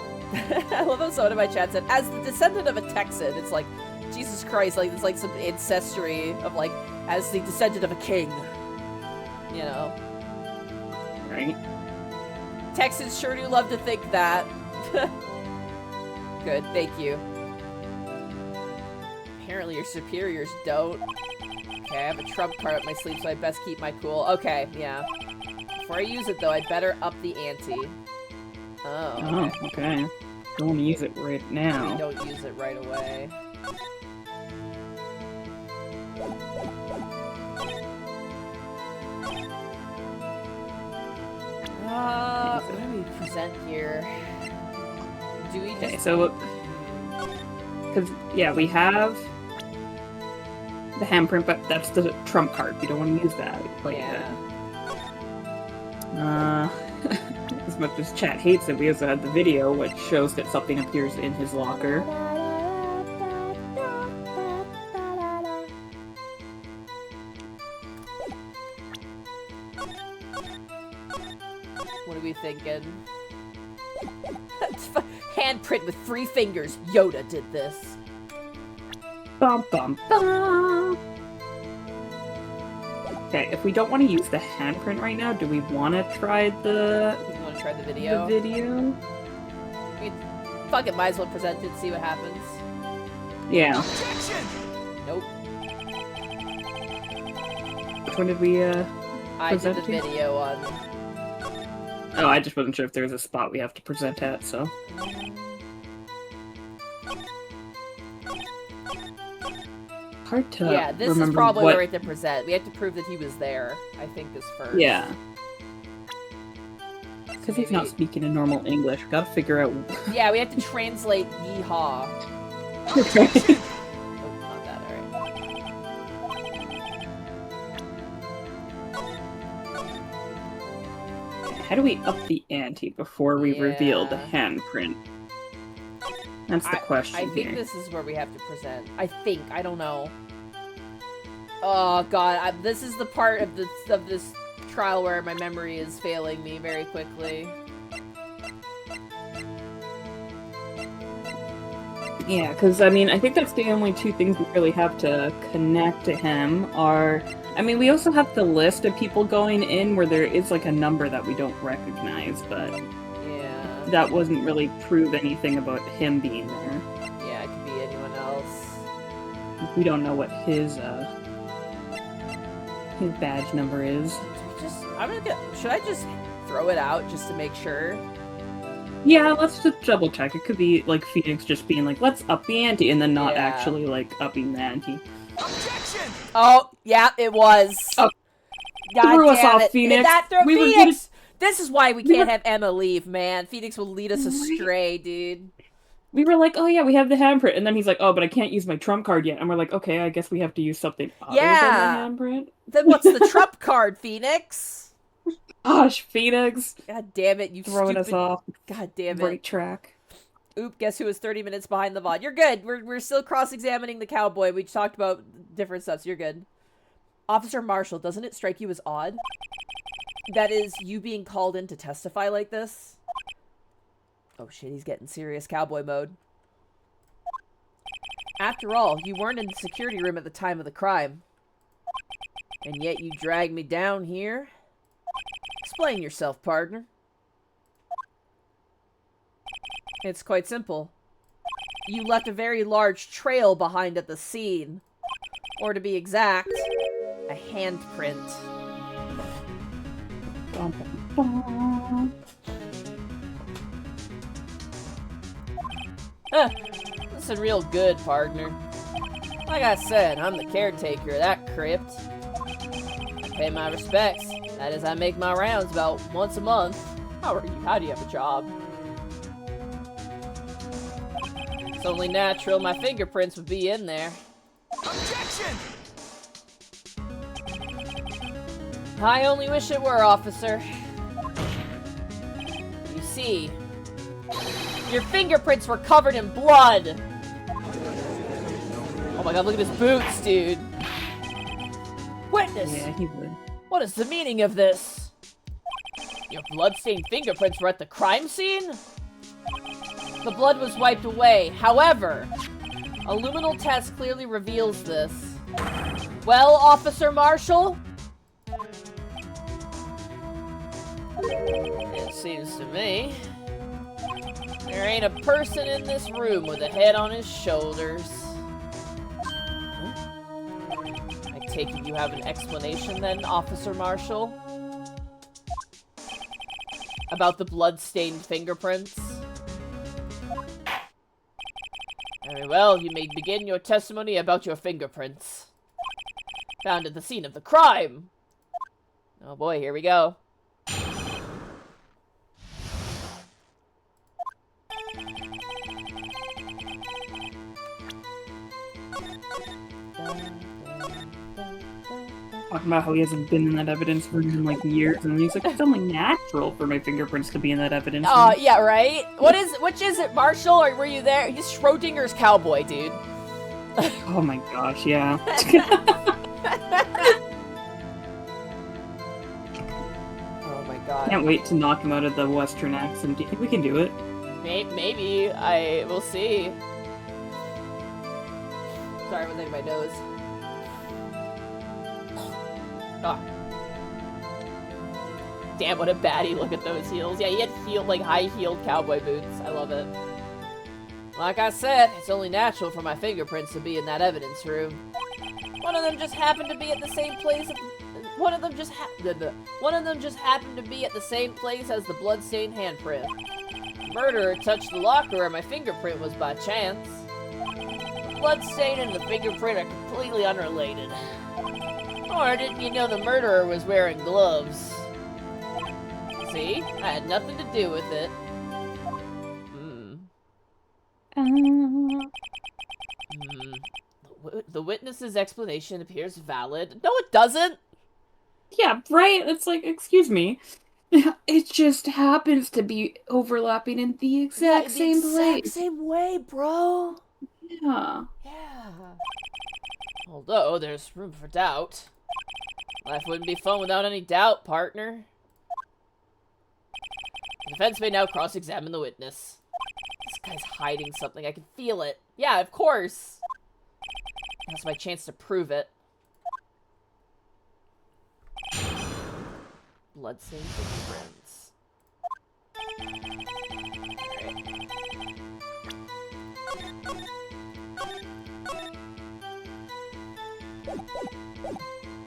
I love how someone in my chat said, as the descendant of a Texan, it's like, Jesus Christ, like, it's like some ancestry of, like, as the descendant of a king. You know? Right. Texans sure do love to think that. Good, thank you. Apparently your superiors don't. Okay, I have a trump card up my sleeve, so I best keep my cool. Okay, yeah. Before I use it, though, I'd better up the ante. Oh, okay. Don't want to use it right now. Don't use it right away. What do we present here? Do we just... Okay, so... Because, yeah, we have the handprint, but that's the trump card. We don't want to use that. Like as much as chat hates it, we also had the video which shows that something appears in his locker. What are we thinking? Handprint with 3 fingers. Yoda did this. Bum, bum, bum. Okay, if we don't want to use the handprint right now, do we want to try the... You want to try the video? The video? We fucking might as well present it and see what happens. Yeah. Nope. Which one did we, I did the video on... Oh, I just wasn't sure if there was a spot we have to present at, so... Hard to Yeah, this is probably where we have to present. We have to prove that he was there, I think, is first. Yeah. Because he's not speaking in normal English. We gotta figure out... Yeah, we have to translate yeehaw. Okay. Oh, not that, alright. How do we up the ante before we reveal the handprint? That's the question I think this is where we have to present. I think. I don't know. Oh, God. This is the part of this trial where my memory is failing me very quickly. Yeah, because, I mean, I think that's the only 2 things we really have to connect to him are... I mean, we also have the list of people going in where there is, like, a number that we don't recognize, but... Yeah. That wasn't really prove anything about him being there. Yeah, it could be anyone else. We don't know what his badge number is. Should I just throw it out just to make sure? Yeah, let's just double check. It could be, like, Phoenix just being like, let's up the ante, and then not actually, like, upping the ante. Objection! Oh, yeah, it was. Oh. God threw us damn off, it. Phoenix. That threw Phoenix! This is why we can't have Emma leave, man. Phoenix will lead us astray, dude. We were like, oh yeah, we have the handprint, and then he's like, oh, but I can't use my trump card yet. And we're like, okay, I guess we have to use something other than the handprint. Then what's the trump card, Phoenix? Gosh, Phoenix. God damn it, you throwing us off. God damn it. Right track. Oop, guess who was 30 minutes behind the VOD? You're good. We're still cross-examining the cowboy. We talked about different stuff, so you're good. Officer Marshall, doesn't it strike you as odd? That is, you being called in to testify like this? Oh shit, he's getting serious cowboy mode. After all, you weren't in the security room at the time of the crime. And yet you dragged me down here? Explain yourself, partner. It's quite simple. You left a very large trail behind at the scene. Or to be exact, a handprint. Listen real good, partner. Like I said, I'm the caretaker of that crypt. I pay my respects. That is, I make my rounds about once a month. How are you? How do you have a job? It's only natural my fingerprints would be in there. Objection! I only wish it were, officer. You see, your fingerprints were covered in blood. Oh my god, look at his boots, dude. Witness! Yeah, he would. What is the meaning of this? Your blood-stained fingerprints were at the crime scene? The blood was wiped away. However, a luminal test clearly reveals this. Well, Officer Marshall? It seems to me there ain't a person in this room with a head on his shoulders. I take it you have an explanation then, Officer Marshall? About the blood-stained fingerprints? Very well, you may begin your testimony about your fingerprints. Found at the scene of the crime! Oh boy, here we go. Talking about how he hasn't been in that evidence room in like years, and he's like, it's only natural for my fingerprints to be in that evidence room. Yeah, right? Which is it, Marshall, or were you there? He's Schrodinger's cowboy, dude. Oh my gosh, yeah. Oh my god. Can't wait to knock him out of the Western accent. Do you think we can do it? Maybe. We'll see. Sorry, I was in my nose. Oh. Damn, what a baddie. Look at those heels. Yeah, he had high-heeled cowboy boots. I love it. Like I said, it's only natural for my fingerprints to be in that evidence room. One of them just happened to be at the same place. One of them just happened to be at the same place as the bloodstained handprint. The murderer touched the locker where my fingerprint was by chance. The bloodstain and the fingerprint are completely unrelated. Or didn't you know the murderer was wearing gloves? See? I had nothing to do with it. The witness's explanation appears valid. No, it doesn't! Yeah, right? It's like, excuse me. It just happens to be overlapping in the exact same place. Exact same way, bro! Yeah. Yeah. Although, there's room for doubt. Life wouldn't be fun without any doubt, partner. The defense may now cross-examine the witness. This guy's hiding something. I can feel it. Yeah, of course. That's my chance to prove it. Bloodstained fingerprints.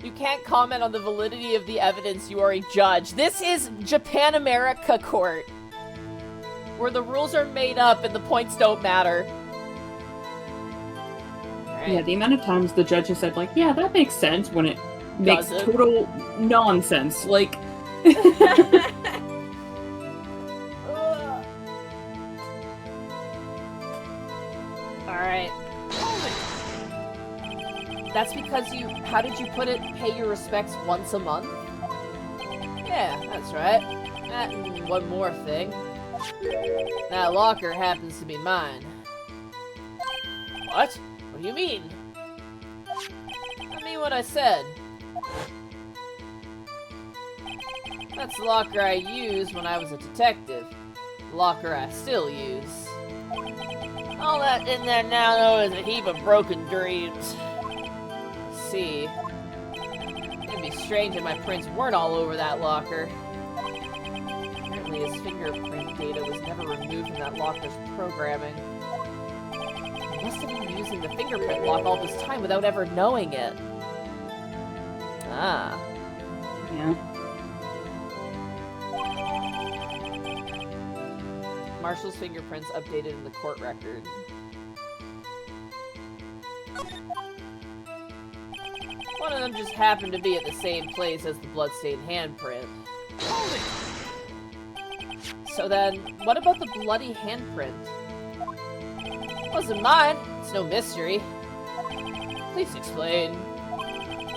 You can't comment on the validity of the evidence. You are a judge. This is Japan America Court, where the rules are made up and the points don't matter. Right. Yeah, the amount of times the judge has said, like, yeah, that makes sense, when it makes total nonsense. Like... Alright. That's because you, how did you put it, pay your respects once a month? Yeah, that's right. And one more thing. That locker happens to be mine. What? What do you mean? I mean what I said. That's the locker I used when I was a detective. The locker I still use. All that in there now, though, is a heap of broken dreams. See. It'd be strange if my prints weren't all over that locker. Apparently his fingerprint data was never removed from that locker's programming. He must have been using the fingerprint lock all this time without ever knowing it. Ah. Yeah. Marshall's fingerprints updated in the court record. One of them just happened to be at the same place as the bloodstained handprint. So then, what about the bloody handprint? Wasn't mine. It's no mystery. Please explain.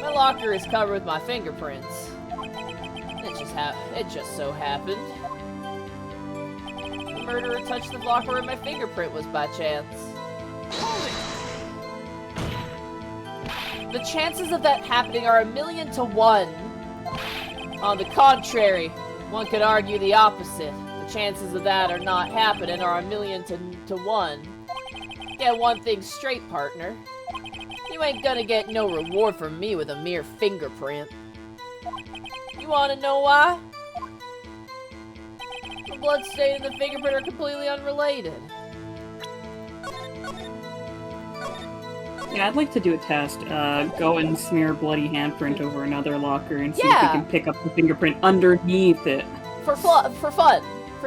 My locker is covered with my fingerprints. It just so happened. The murderer touched the locker where my fingerprint was by chance. The chances of that happening are 1,000,000 to 1. On the contrary, one could argue the opposite. The chances of that are not happening are 1,000,000 to 1. Get one thing straight, partner. You ain't gonna get no reward from me with a mere fingerprint. You wanna know why? The bloodstain and the fingerprint are completely unrelated. Yeah, I'd like to do a test. Go and smear a bloody handprint over another locker and see if we can pick up the fingerprint underneath it. For fun. For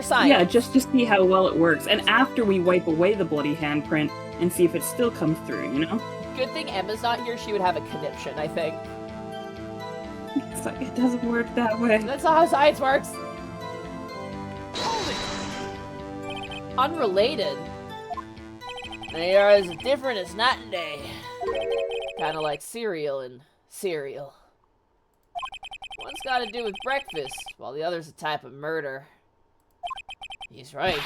science. Yeah, just to see how well it works. And after we wipe away the bloody handprint and see if it still comes through, you know? Good thing Emma's not here, she would have a conniption, I think. It's like, it doesn't work that way. That's not how science works. Unrelated. They are as different as night and day. Kinda like cereal and cereal. One's gotta do with breakfast, while the other's a type of murder. He's right.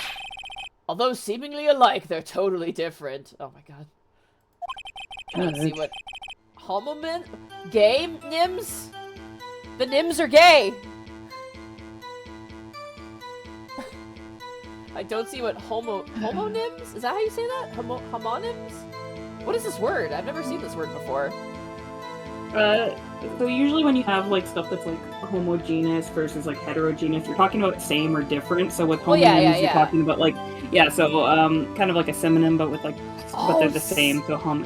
Although seemingly alike, they're totally different. Oh my god. Let's see what... Homomin? Gay Nims? The Nims are gay! I don't see what homonyms? Is that how you say that? Homonyms? What is this word? I've never seen this word before. So usually when you have like stuff that's like homogeneous versus like heterogeneous, you're talking about same or different. So with homonyms, you're talking about like, kind of like a synonym, but with like, but they're the same. So so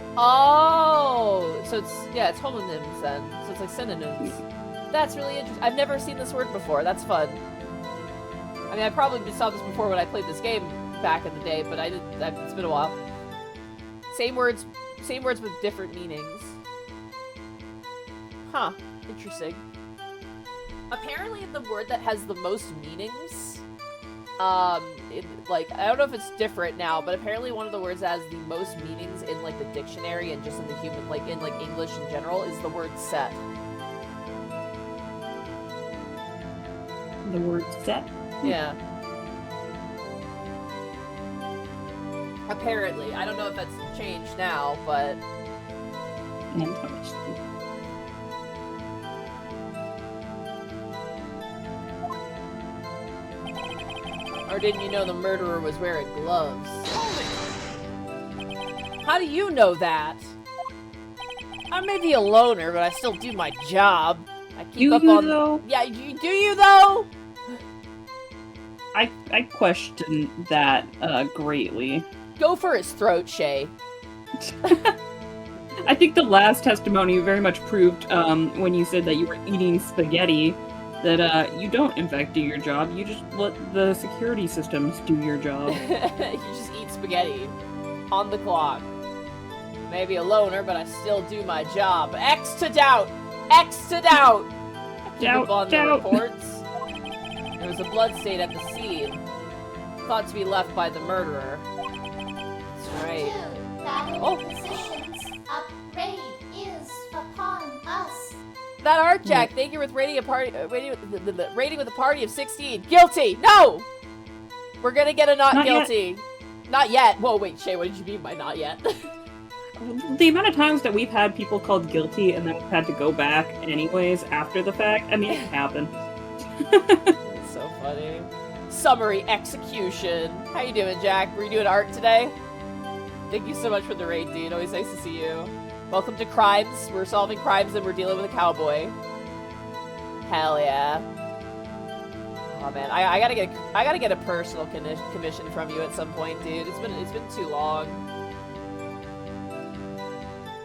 it's homonyms then. So it's like synonyms. That's really interesting. I've never seen this word before. That's fun. I mean, I probably saw this before when I played this game back in the day, but it's been a while. Same words with different meanings. Huh. Interesting. Apparently the word that has the most meanings, I don't know if it's different now, but apparently one of the words that has the most meanings in, like, the dictionary and just in the human, like, in, like, English in general is the word set. The word set? Yeah. Apparently. I don't know if that's changed now, but... Or didn't you know the murderer was wearing gloves? How do you know that? I may be a loner, but I still do my job. I keep up on... though? Yeah, do you though? I question that greatly. Go for his throat, Shai. I think the last testimony very much proved when you said that you were eating spaghetti that you don't in fact do your job. You just let the security systems do your job. You just eat spaghetti on the clock. Maybe a loner, but I still do my job. X to doubt. X to doubt. Keep up on the reports. There was a bloodstain at the scene, thought to be left by the murderer. That's right. Battle positions. Upgrade is upon us. That art, Jack. Thank you for rating a party. Rating with a party of 16. Guilty. No. We're gonna get a not guilty. Yet. Not yet. Whoa, wait, Shai. What did you mean by not yet? The amount of times that we've had people called guilty and then we've had to go back anyways after the fact. I mean, it happened. That's so funny. Summary execution. How you doing, Jack? Were you doing art today? Thank you so much for the raid, dude. Always nice to see you. Welcome to Crimes. We're solving crimes and we're dealing with a cowboy. Hell yeah. Oh man, I gotta get a personal commission from you at some point, dude. It's been too long.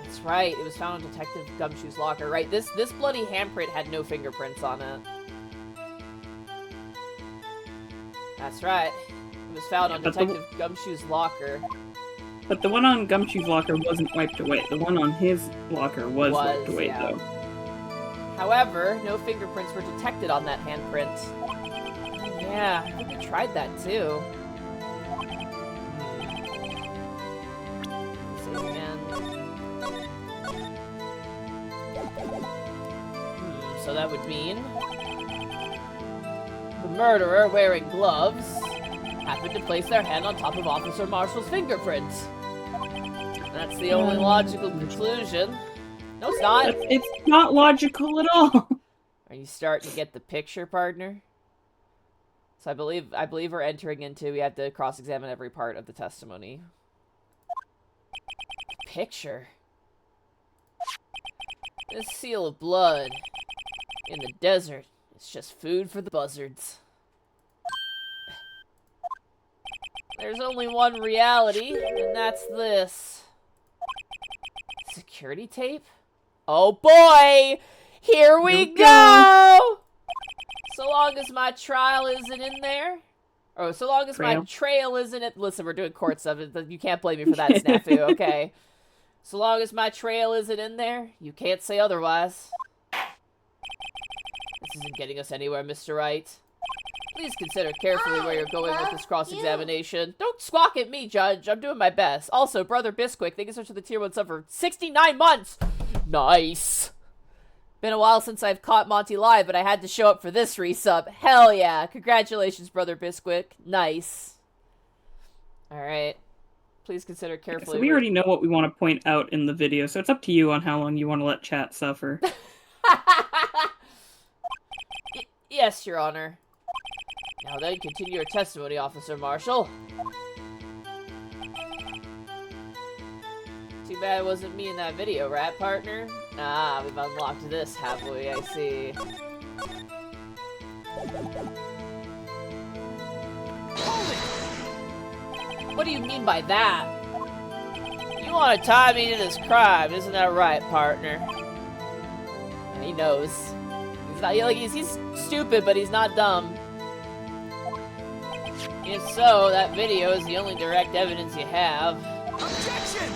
That's right. It was found on Detective Gumshoe's locker. Right. This bloody handprint had no fingerprints on it. That's right. It was found on Detective Gumshoe's locker. But the one on Gumshoe's locker wasn't wiped away. The one on his locker was wiped away, though. However, no fingerprints were detected on that handprint. Yeah, I think we tried that too. Save again. So that would mean the murderer wearing gloves happened to place their hand on top of Officer Marshall's fingerprint. That's the only logical conclusion. No, it's not. It's not logical at all. Are you starting to get the picture, partner? So I believe we're entering into, we have to cross-examine every part of the testimony. Picture. This seal of blood in the desert is just food for the buzzards. There's only one reality, and that's this. Security tape? Oh boy! Here we go! So long as my trial isn't in there. Oh, so long as my trail isn't it. Listen, we're doing court stuff. You can't blame me for that snafu, okay? So long as my trail isn't in there, you can't say otherwise. This isn't getting us anywhere, Mr. Wright. Please consider carefully where you're going with this cross-examination. Don't squawk at me, Judge. I'm doing my best. Also, Brother Bisquick, thank you so much for the Tier 1 sub for 69 months! Nice! Been a while since I've caught Monty live, but I had to show up for this resub. Hell yeah! Congratulations, Brother Bisquick. Nice. Alright. Please consider carefully. So we already know what we want to point out in the video, so it's up to you on how long you want to let chat suffer. Yes, Your Honor. Now then, continue your testimony, Officer Marshall. Too bad it wasn't me in that video, right, partner? Ah, we've unlocked this, have we? I see. What do you mean by that? You want to tie me to this crime, isn't that right, partner? He knows. He's not, he's stupid, but he's not dumb. If so, that video is the only direct evidence you have. Objection!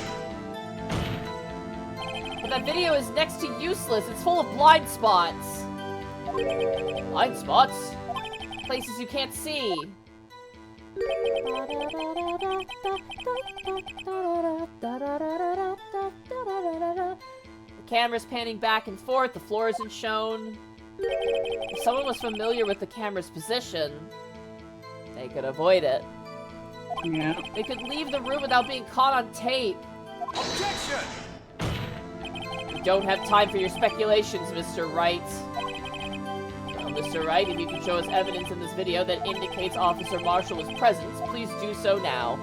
But that video is next to useless. It's full of blind spots. Blind spots? Places you can't see. The camera's panning back and forth. The floor isn't shown. If someone was familiar with the camera's position, they could avoid it. Yeah. They could leave the room without being caught on tape. Objection! We don't have time for your speculations, Mr. Wright. Well, Mr. Wright, if you can show us evidence in this video that indicates Officer Marshall was present, please do so now.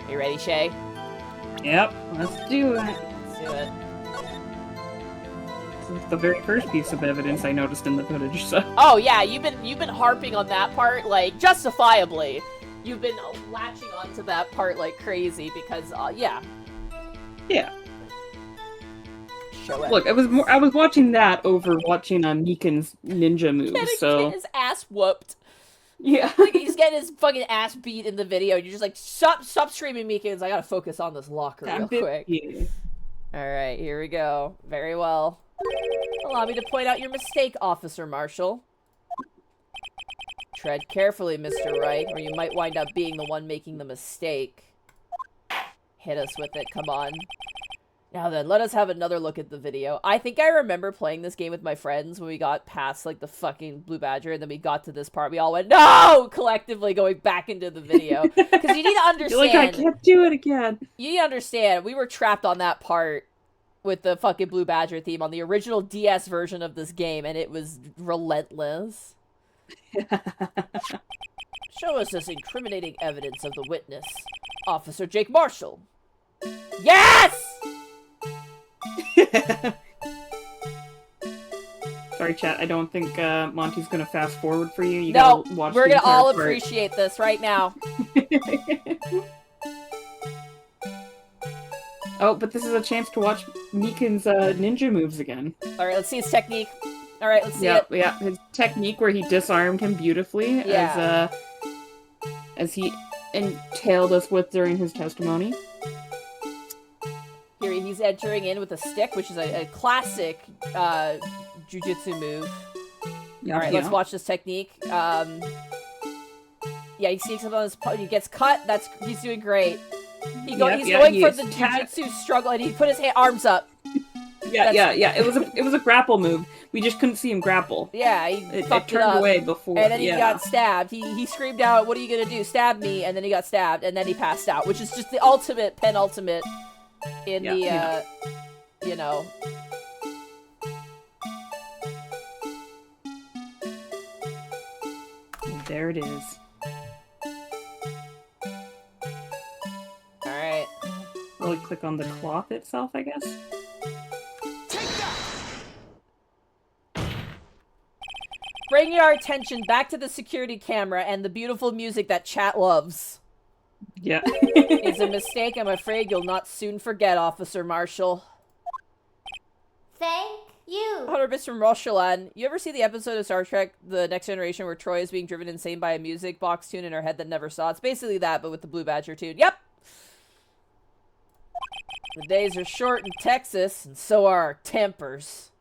Are you ready, Shay? Yep, let's do it. Let's do it. This is the very first piece of evidence I noticed in the footage, so... Oh yeah, you've been harping on that part, like, justifiably. You've been latching onto that part like crazy because, yeah. Yeah. Show it. Look, I was watching that over watching Meekin's ninja moves, so... Getting his ass whooped. Yeah. Like, he's getting his fucking ass beat in the video, and you're just like, stop screaming, Meekins, I gotta focus on this locker real quick. Yeah. Alright, here we go. Very well. Allow me to point out your mistake, Officer Marshall. Tread carefully, Mr. Wright, or you might wind up being the one making the mistake. Hit us with it, come on. Now then, let us have another look at the video. I think I remember playing this game with my friends when we got past, like, the fucking Blue Badger, and then we got to this part, we all went, no! Collectively going back into the video. Because you need to understand... You're like, I can't do it again. You need to understand, we were trapped on that part with the fucking Blue Badger theme on the original DS version of this game, and it was relentless. Show us this incriminating evidence of the witness, Officer Jake Marshall. Yes! Sorry, chat. I don't think Monty's gonna fast forward for you. No, gotta watch we're the gonna all part. appreciate this right now. Oh, but this is a chance to watch Meekin's ninja moves again. Alright, let's see his technique. Alright, let's see it. Yeah, his technique where he disarmed him beautifully as he entailed us with during his testimony. Here, he's entering in with a stick, which is a classic jujitsu move. Yeah, All right, let's watch this technique. Yeah, he sneaks up on his. He gets cut. He's doing great. He's going for the jujitsu struggle, and he put his arms up. Yeah. It was a grapple move. We just couldn't see him grapple. Yeah, it turned away before. And then he got stabbed. He screamed out, "What are you gonna do? Stab me!" And then he got stabbed, and then he passed out, which is just the penultimate in you know. And there it is. All right. Really click on the cloth itself, I guess. Bringing our attention back to the security camera and the beautiful music that chat loves. Yeah. It's a mistake I'm afraid you'll not soon forget, Officer Marshall. Thank you. 100 bits from Roshalan. You ever see the episode of Star Trek The Next Generation where Troy is being driven insane by a music box tune in her head that never saw? It's basically that, but with the Blue Badger tune. Yep! The days are short in Texas, and so are our tempers.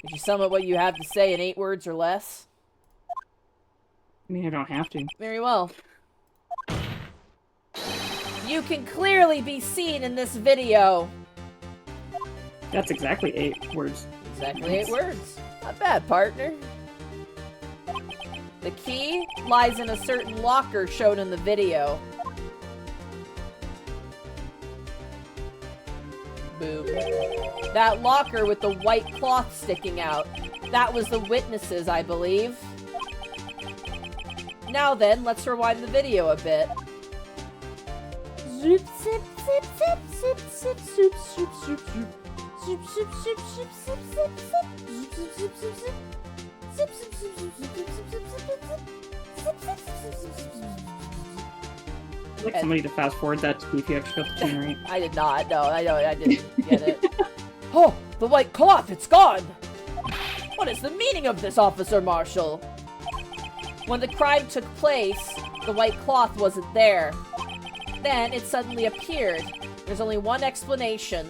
Could you sum up what you have to say in 8 words or less? I mean, I don't have to. Very well. You can clearly be seen in this video. That's exactly 8 words. Exactly 8 words. Not bad, partner. The key lies in a certain locker shown in the video. Boom. That locker with the white cloth sticking out. That was the witnesses, I believe. Now then, let's rewind the video a bit. Zoop, zip, zip, zip, zip, zip, zoop, zoop, zoop, zoop. Zoop, zoop, zoop, zoop, zip, zip, zip. Zoop, zoop, zoop, zoop, zip. Zip, zip, zoop, zoop, zip, zip, zip, zip, zip, zip. Zip, zip, zip, zip, zip, zip. I'd like somebody to fast forward that to see if you actually got the tune right. I did not. No, I didn't get it. Oh, the white cloth, it's gone! What is the meaning of this, Officer Marshall? When the crime took place, the white cloth wasn't there. Then it suddenly appeared. There's only one explanation.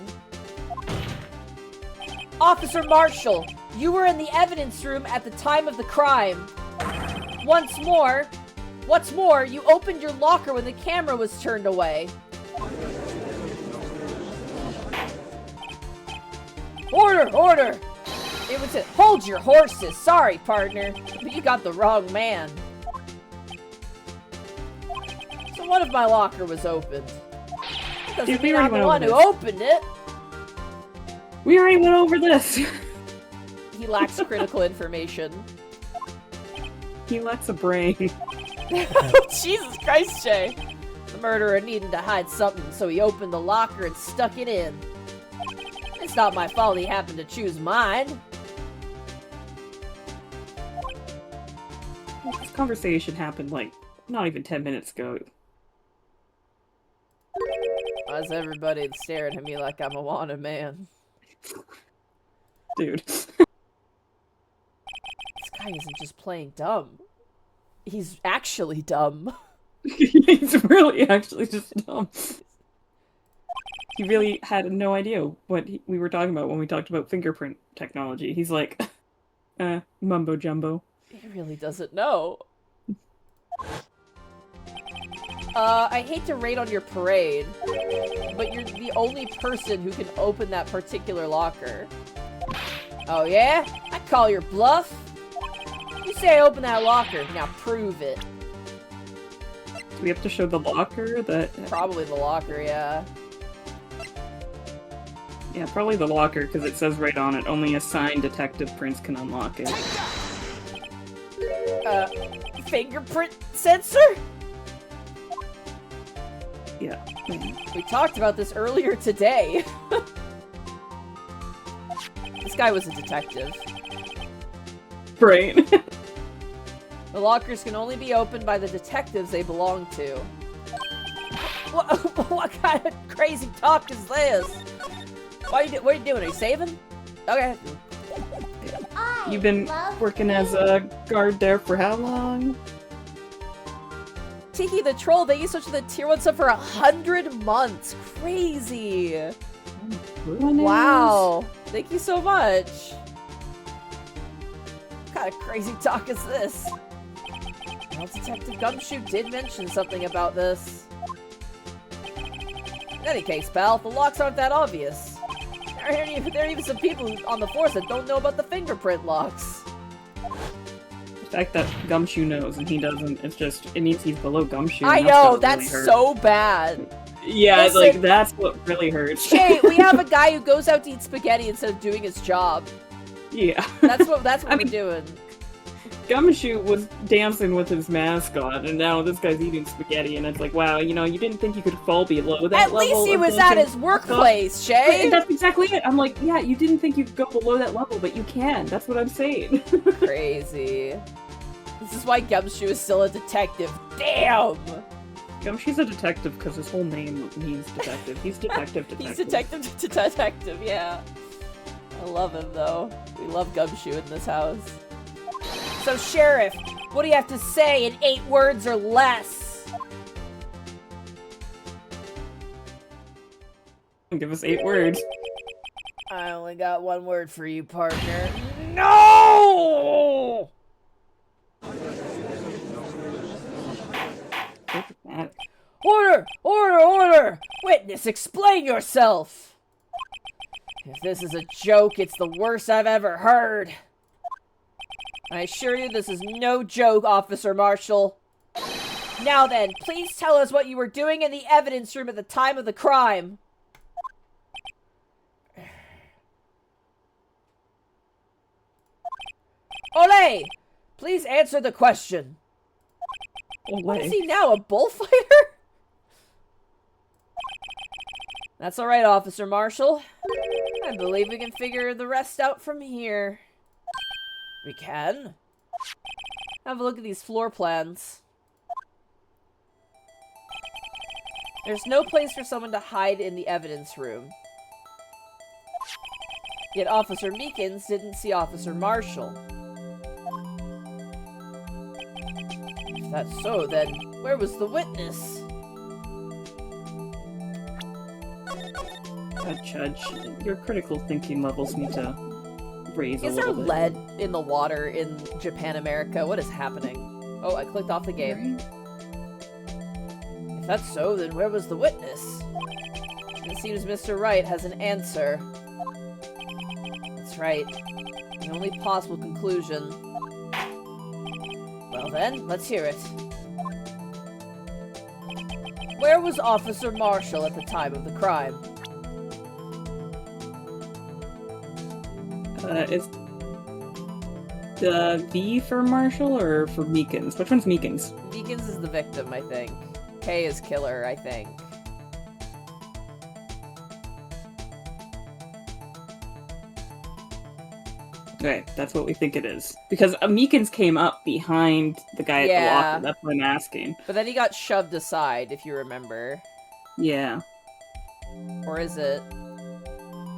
Officer Marshall, you were in the evidence room at the time of the crime. What's more, you opened your locker when the camera was turned away. Order! It was hold your horses. Sorry, partner, but you got the wrong man. So one of my locker was opened. Doesn't mean I'm the one who opened it. We already went over this. He lacks critical information. He lacks a brain. Jesus Christ, Shay. The murderer needed to hide something, so he opened the locker and stuck it in. It's not my fault he happened to choose mine. This conversation happened, like, not even 10 minutes ago. Why's everybody staring at me like I'm a wanted man? Dude. This guy isn't just playing dumb. He's actually dumb. He's really actually just dumb. He really had no idea what we were talking about when we talked about fingerprint technology. He's like, mumbo jumbo. He really doesn't know. I hate to raid on your parade, but you're the only person who can open that particular locker. Oh yeah? I call your bluff. You say open that locker, now prove it. Do we have to show the locker? Probably the locker, yeah. Yeah, probably the locker, because it says right on it, only assigned detective prints can unlock it. Fingerprint sensor? Yeah. We talked about this earlier today. This guy was a detective. Right. The lockers can only be opened by the detectives they belong to. What kind of crazy talk is this? What are you doing? Are you saving? Okay. You've been working as a guard there for how long? Tiki the Troll, thank you so much for the tier 1 sub for 100 months. Crazy. Wow. Thank you so much. kind of crazy talk is this? Well, Detective Gumshoe did mention something about this. In any case, pal, the locks aren't that obvious. There are even some people on the force that don't know about the fingerprint locks. The fact that Gumshoe knows and he doesn't, it means he's below Gumshoe. I know, that's really so bad. Yeah, listen, like, that's what really hurts. Hey, we have a guy who goes out to eat spaghetti instead of doing his job. Yeah. That's what we're doing. Gumshoe was dancing with his mascot, and now this guy's eating spaghetti, and it's like, wow, you know, you didn't think you could fall below that level. At least he was at his workplace, Shay! That's exactly it. I'm like, yeah, you didn't think you could go below that level, but you can. That's what I'm saying. Crazy. This is why Gumshoe is still a detective. Damn! Gumshoe's a detective because his whole name means detective. He's detective. He's detective, yeah. I love him, though. We love Gumshoe in this house. So, Sheriff, what do you have to say in 8 words or less? Give us 8 words. I only got 1 word for you, partner. No! Order! Order! Order! Witness, explain yourself! If this is a joke, it's the worst I've ever heard. I assure you this is no joke, Officer Marshall. Now then, please tell us what you were doing in the evidence room at the time of the crime. Olay! Please answer the question. Olay. What is he now, a bullfighter? That's alright, Officer Marshall. I believe we can figure the rest out from here. We can? Have a look at these floor plans. There's no place for someone to hide in the evidence room. Yet Officer Meekins didn't see Officer Marshall. If that's so, then where was the witness? Judge, your critical thinking levels need to raise a little bit. Is there lead in the water in Japan, America? What is happening? Oh, I clicked off the game. If that's so, then where was the witness? It seems Mr. Wright has an answer. That's right. The only possible conclusion. Well then, let's hear it. Where was Officer Marshall at the time of the crime? Is the V for Marshall or for Meekins? Which one's Meekins? Meekins is the victim, I think. K is killer, I think. Okay, that's what we think it is. Because Meekins came up behind the guy at the locker, that's what I'm asking. But then he got shoved aside, if you remember. Yeah. Or is it?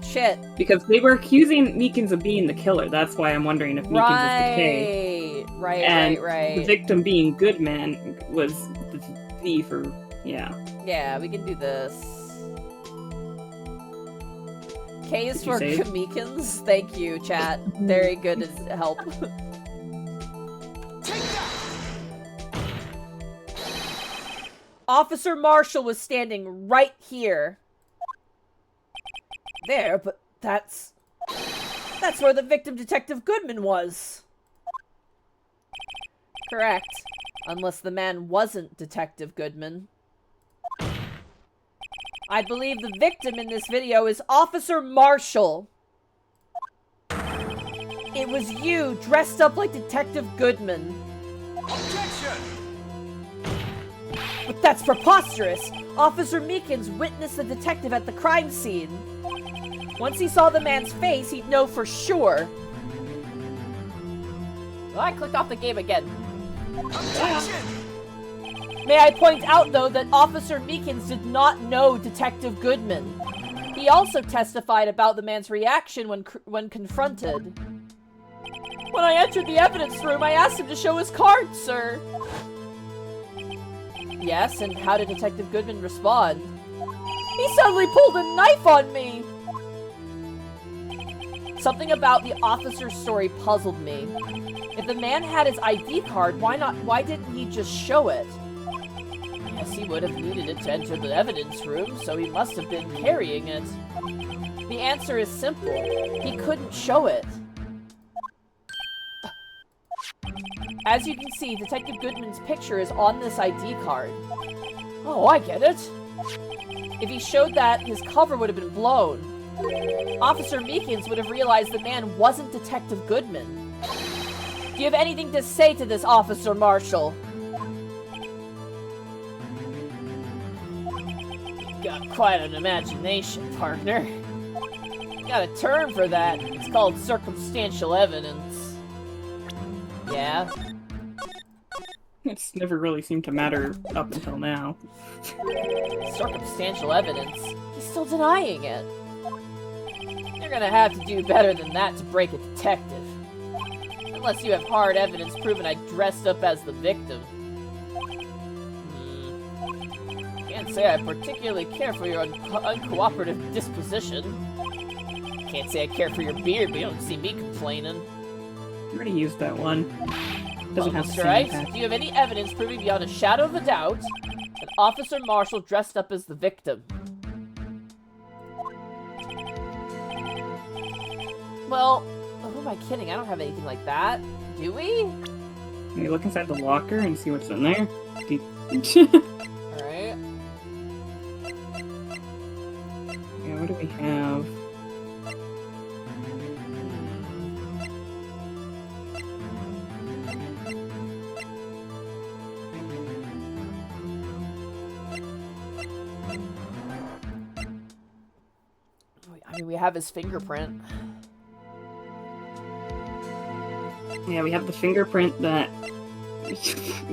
Shit. Because they were accusing Meekins of being the killer. That's why I'm wondering if Meekins is the K. Right. The victim being Goodman was the thief, or yeah. Yeah, we can do this. K is for Meekins. Thank you, chat. Very good help. Take that! Officer Marshall was standing right here. There, but that's where the victim, Detective Goodman, was. Correct. Unless the man wasn't Detective Goodman. I believe the victim in this video is Officer Marshall. It was you, dressed up like Detective Goodman. Objection! But that's preposterous! Officer Meekins witnessed the detective at the crime scene. Once he saw the man's face, he'd know for sure. Well, I clicked off the game again. Objection! May I point out, though, that Officer Meekins did not know Detective Goodman. He also testified about the man's reaction when confronted. When I entered the evidence room, I asked him to show his card, sir. Yes, and how did Detective Goodman respond? He suddenly pulled a knife on me! Something about the officer's story puzzled me. If the man had his ID card, why didn't he just show it? Yes, he would have needed it to enter the evidence room, so he must have been carrying it. The answer is simple. He couldn't show it. As you can see, Detective Goodman's picture is on this ID card. Oh, I get it. If he showed that, his cover would have been blown. Officer Meekins would have realized the man wasn't Detective Goodman. Do you have anything to say to this, Officer Marshall? You've got quite an imagination, partner. Got a term for that. It's called circumstantial evidence. Yeah? It's never really seemed to matter up until now. Circumstantial evidence? He's still denying it. You're gonna have to do better than that to break a detective. Unless you have hard evidence proving I dressed up as the victim. Can't say I particularly care for your uncooperative disposition. Can't say I care for your beard, but you don't see me complaining. You already used that one. Doesn't have the same Right? impact. Do you have any evidence proving beyond a shadow of a doubt that Officer Marshall dressed up as the victim? Well, who am I kidding? I don't have anything like that. Do we? Can you look inside the locker and see what's in there? Alright. Yeah, what do we have? I mean, we have his fingerprint. Yeah, we have the fingerprint that...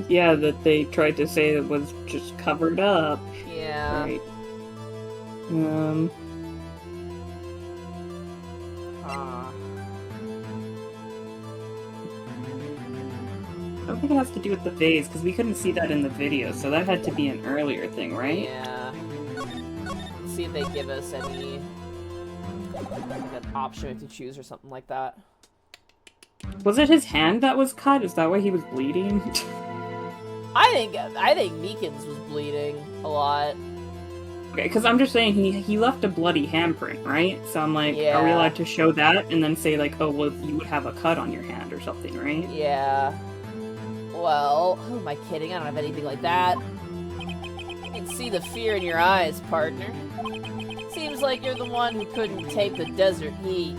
yeah, that they tried to say that was just covered up. Yeah. Right. I don't think it has to do with the vase, because we couldn't see that in the video, so that had to be an earlier thing, right? Yeah. Let's see if they give us any... like an option to choose or something like that. Was it his hand that was cut? Is that why he was bleeding? I think Meekins was bleeding a lot. Okay, because I'm just saying he left a bloody handprint, right? So I'm like, Yeah. Are we allowed to show that and then say like, oh, well, you would have a cut on your hand or something, right? Yeah. Well, who am I kidding? I don't have anything like that. I can see the fear in your eyes, partner. Seems like you're the one who couldn't take the desert heat.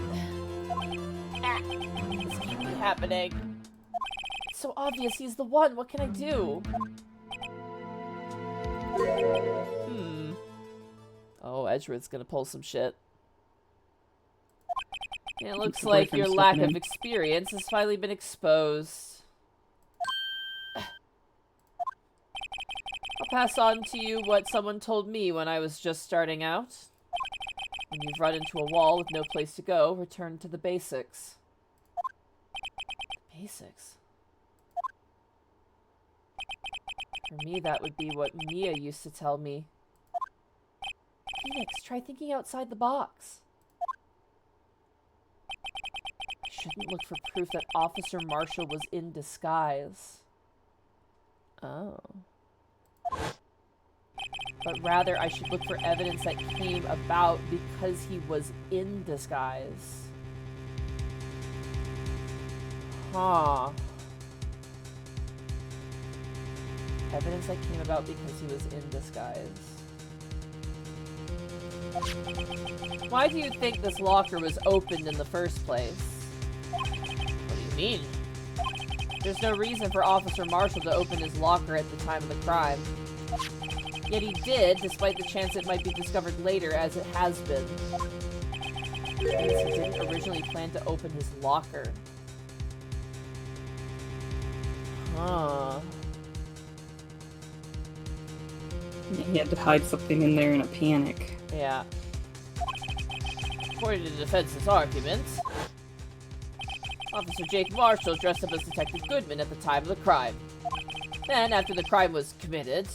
Ah, this can't be happening. It's so obvious he's the one. What can I do? Oh, Edgeworth's gonna pull some shit. And it looks like your lack of experience has finally been exposed. I'll pass on to you what someone told me when I was just starting out. When you've run into a wall with no place to go, return to the basics. Basics? For me, that would be what Mia used to tell me. Phoenix, try thinking outside the box. I shouldn't look for proof that Officer Marshall was in disguise. Oh. But rather, I should look for evidence that came about because he was in disguise. Huh. Evidence that came about because he was in disguise. Why do you think this locker was opened in the first place? What do you mean? There's no reason for Officer Marshall to open his locker at the time of the crime. Yet he did, despite the chance it might be discovered later, as it has been. He didn't originally plan to open his locker. Huh. He had to hide something in there in a panic. Yeah. According to the defense's argument, Officer Jake Marshall dressed up as Detective Goodman at the time of the crime. Then, after the crime was committed,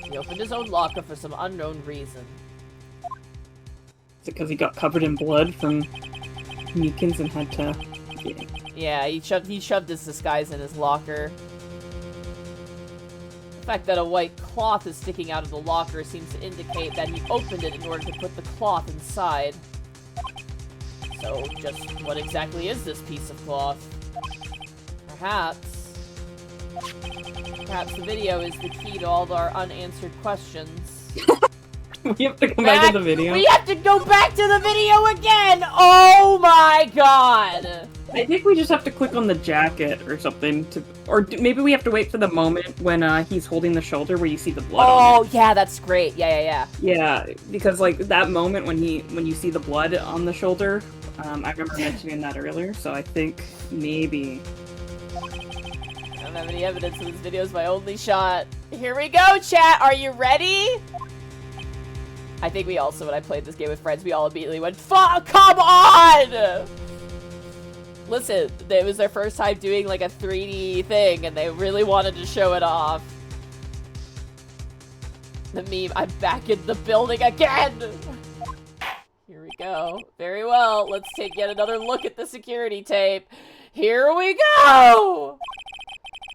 he opened his own locker for some unknown reason. Is because he got covered in blood from Meekins and had to... Yeah, he shoved his disguise in his locker. The fact that a white cloth is sticking out of the locker seems to indicate that he opened it in order to put the cloth inside. So, just what exactly is this piece of cloth? Perhaps the video is the key to all of our unanswered questions. We have to come back to the video? We have to go back to the video again! Oh my god! I think we just have to click on the jacket or something to... Or maybe we have to wait for the moment when he's holding the shoulder where you see the blood on it. Yeah, that's great. Yeah. Yeah, because, like, that moment when you see the blood on the shoulder, I remember mentioning that earlier, so I think maybe... I don't have any evidence of this video is my only shot. Here we go, chat! Are you ready? I think we also, when I played this game with friends, we all immediately went, "Fuck, come on!" Listen, it was their first time doing, like, a 3D thing, and they really wanted to show it off. The meme, I'm back in the building again! Here we go. Very well, let's take yet another look at the security tape. Here we go!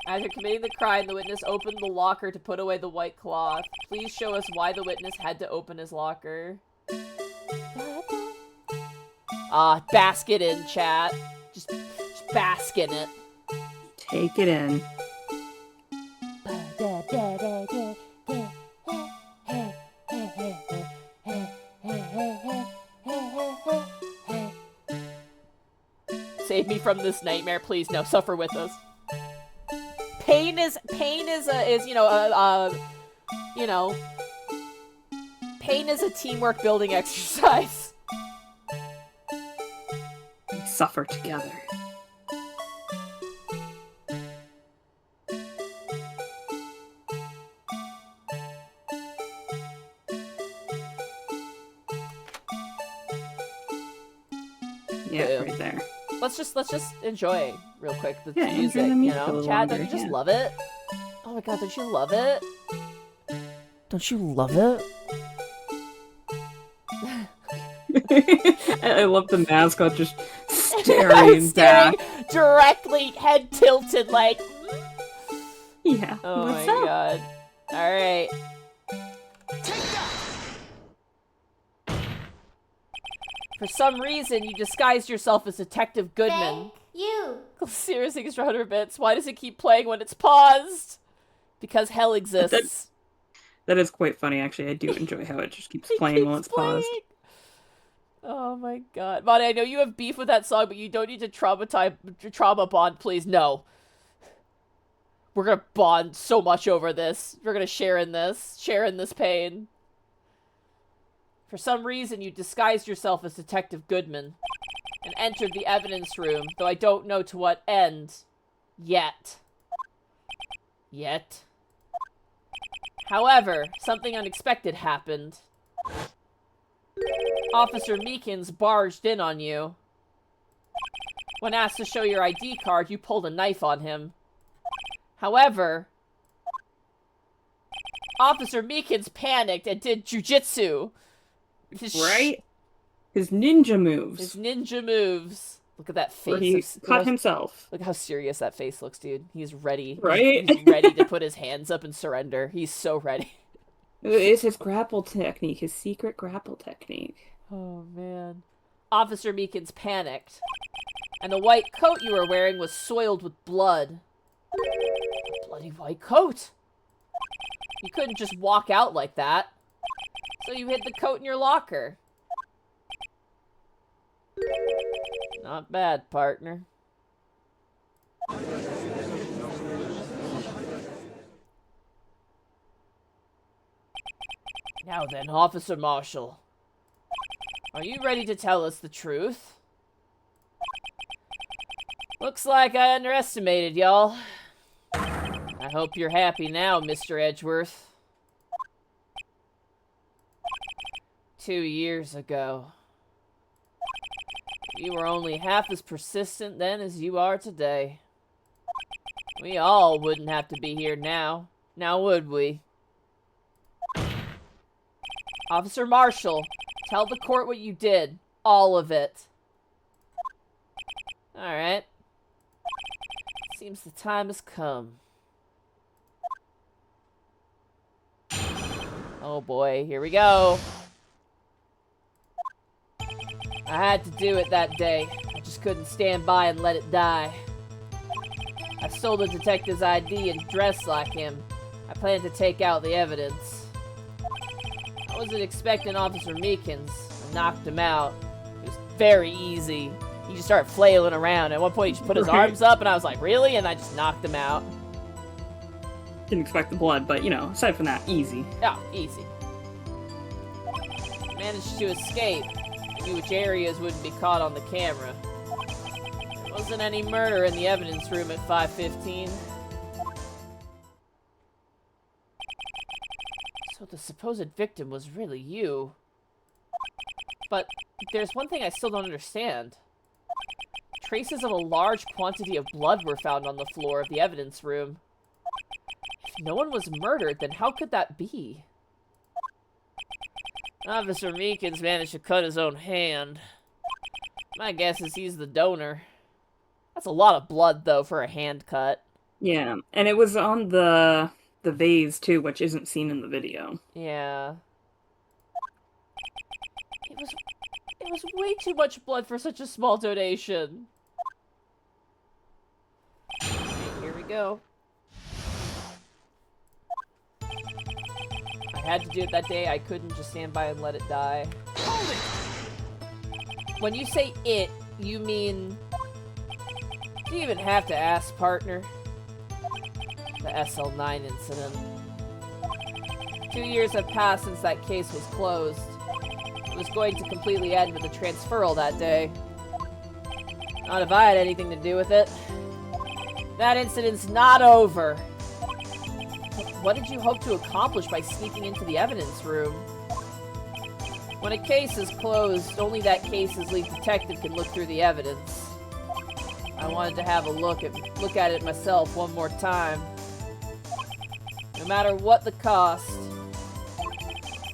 After committing the crime, the witness opened the locker to put away the white cloth. Please show us why the witness had to open his locker. Bask it in, chat. Just bask in it. Take it in. Save me from this nightmare, please. No, suffer with us. Pain is a teamwork building exercise. We suffer together. Yeah, right there. Let's just enjoy real quick the Yeah, music, enjoy the music a you know? little Chad, longer, don't you just yeah. love it? Oh my god, don't you love it? Don't you love it? I love the mascot just staring back. Directly, head tilted, like... Yeah. Oh What's my up? god. Alright. For some reason, you disguised yourself as Detective Goodman. Thank you. Serious extra 100 bits. Why does it keep playing when it's paused? Because hell exists. That is quite funny, actually. I do enjoy how it just keeps playing while it's paused. Oh my god. Monty, I know you have beef with that song, but you don't need to trauma bond, please. No. We're gonna bond so much over this. We're gonna share in this pain. For some reason, you disguised yourself as Detective Goodman and entered the evidence room, though I don't know to what end. Yet. However, something unexpected happened. Officer Meekins barged in on you. When asked to show your ID card, you pulled a knife on him. However, Officer Meekins panicked and did jujitsu. Right? His ninja moves. Look at that face. Where he cut himself. Look how serious that face looks, dude. He's ready. Right? He's ready to put his hands up and surrender. He's so ready. It's his grapple technique, his secret grapple technique. Oh, man. Officer Meekins panicked, and the white coat you were wearing was soiled with blood. A bloody white coat! You couldn't just walk out like that. So you hid the coat in your locker. Not bad, partner. Now then, Officer Marshall. Are you ready to tell us the truth? Looks like I underestimated y'all. I hope you're happy now, Mr. Edgeworth. 2 years ago. You were only half as persistent then as you are today. We all wouldn't have to be here now. Now would we? Officer Marshall, Tell the court what you did. All of it. Alright. Seems the time has come. Oh boy, here we go. I had to do it that day. I just couldn't stand by and let it die. I stole the detective's ID and dressed like him. I planned to take out the evidence. I wasn't expecting Officer Meekins. I knocked him out. It was very easy. He just started flailing around. At one point, he just put his arms up, and I was like, really? And I just knocked him out. Didn't expect the blood, but, you know, aside from that, easy. Yeah, easy. Managed to escape. I knew which areas wouldn't be caught on the camera. There wasn't any murder in the evidence room at 5:15. So the supposed victim was really you. But there's one thing I still don't understand. Traces of a large quantity of blood were found on the floor of the evidence room. If no one was murdered, then how could that be? Officer Meekins managed to cut his own hand. My guess is he's the donor. That's a lot of blood, though, for a hand cut. Yeah, and it was on the vase, too, which isn't seen in the video. Yeah. It was way too much blood for such a small donation. Okay, here we go. I had to do it that day. I couldn't just stand by and let it die. Hold it! When you say it, you mean... Do you even have to ask, partner? The SL9 incident. 2 years have passed since that case was closed. It was going to completely end with a transferal that day. Not if I had anything to do with it. That incident's not over. What did you hope to accomplish by sneaking into the evidence room? When a case is closed, only that case's lead detective can look through the evidence. I wanted to have a look at it myself one more time. No matter what the cost.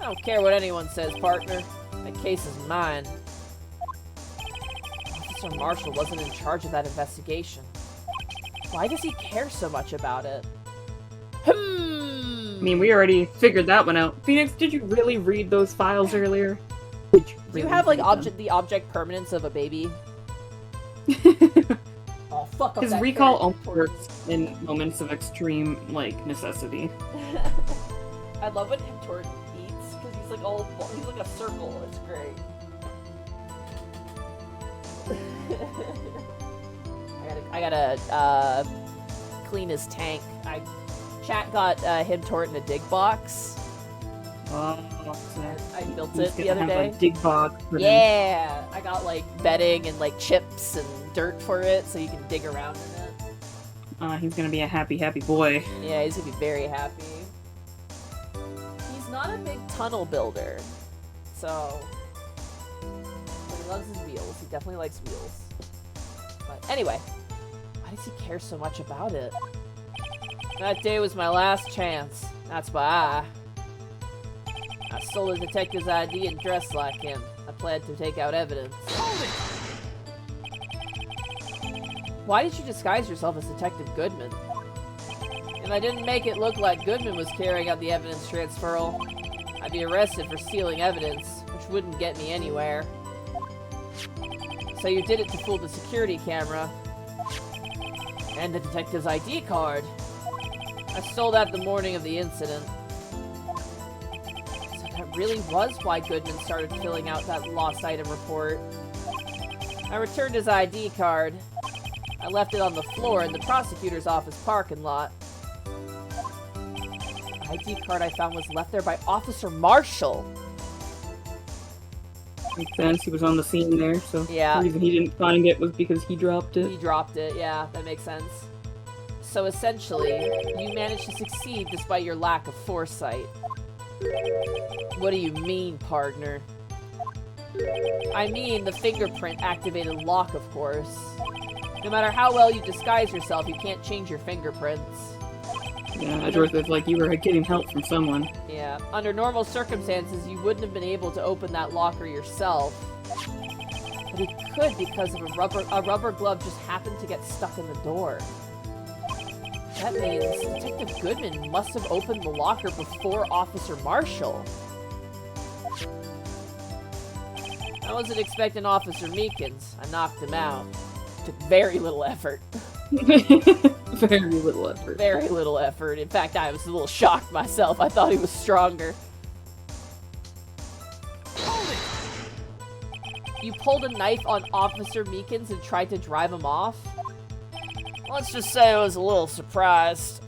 I don't care what anyone says, partner. That case is mine. Officer Marshall wasn't in charge of that investigation. Why does he care so much about it? I mean, we already figured that one out. Phoenix, did you really read those files earlier? Do you have, like, the object permanence of a baby? Oh, fuck up His that recall carrot. only works in moments of extreme, like, necessity. I love when Himtort eats, because he's like all, he's like a circle. It's great. I gotta clean his tank. Chat got Himtort in a dig box. Oh, I built it the other day. A dig box. Yeah, I got like bedding and like chips and dirt for it, so you can dig around in it. He's gonna be a happy, happy boy. Yeah, he's gonna be very happy. He's not a big tunnel builder, so but he loves his wheels. He definitely likes wheels. But anyway, why does he care so much about it? That day was my last chance. That's why I stole the detective's ID and dressed like him. I planned to take out evidence. Hold it! Why did you disguise yourself as Detective Goodman? If I didn't make it look like Goodman was carrying out the evidence transferal, I'd be arrested for stealing evidence, which wouldn't get me anywhere. So you did it to fool the security camera. And the detective's ID card. I stole that the morning of the incident. So that really was why Goodman started filling out that lost item report. I returned his ID card. I left it on the floor in the prosecutor's office parking lot. The ID card I found was left there by Officer Marshall. Makes sense. He was on the scene there, so Yeah. the reason he didn't find it was because he dropped it. He dropped it, yeah, that makes sense. So essentially, you managed to succeed despite your lack of foresight. What do you mean, partner? I mean the fingerprint-activated lock, of course. No matter how well you disguise yourself, you can't change your fingerprints. Yeah, Edgeworth is like, you were getting help from someone. Yeah. Under normal circumstances, you wouldn't have been able to open that locker yourself. But he could because of a rubber glove just happened to get stuck in the door. That means Detective Goodman must have opened the locker before Officer Marshall. I wasn't expecting Officer Meekins. I knocked him out. Took very little effort. Very little effort. Very little effort. In fact, I was a little shocked myself. I thought he was stronger. You pulled a knife on Officer Meekins and tried to drive him off? Let's just say I was a little surprised.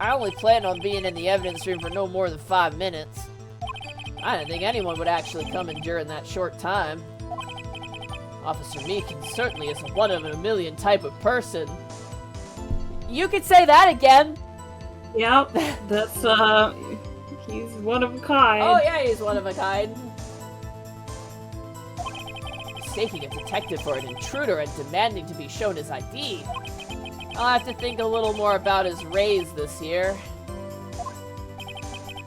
I only planned on being in the evidence room for no more than 5 minutes. I didn't think anyone would actually come in during that short time. Officer Meekins certainly is a one-in-a-million type of person. You could say that again! Yep, that's, he's one of a kind. Oh yeah, he's one of a kind. Mistaking a detective for an intruder and demanding to be shown his ID. I'll have to think a little more about his raise this year.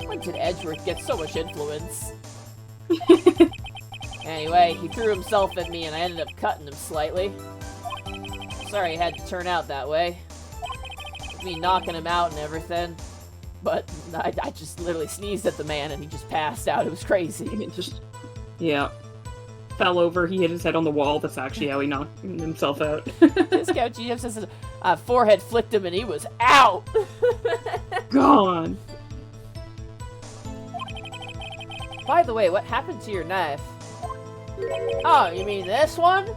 When did Edgeworth get so much influence? Anyway, he threw himself at me and I ended up cutting him slightly. Sorry it had to turn out that way. Me knocking him out and everything. But I just literally sneezed at the man and he just passed out. It was crazy. Yeah. Fell over, he hit his head on the wall. That's actually how he knocked himself out. Discount GM says his forehead flicked him and he was out! Gone! By the way, what happened to your knife? Oh, you mean this one?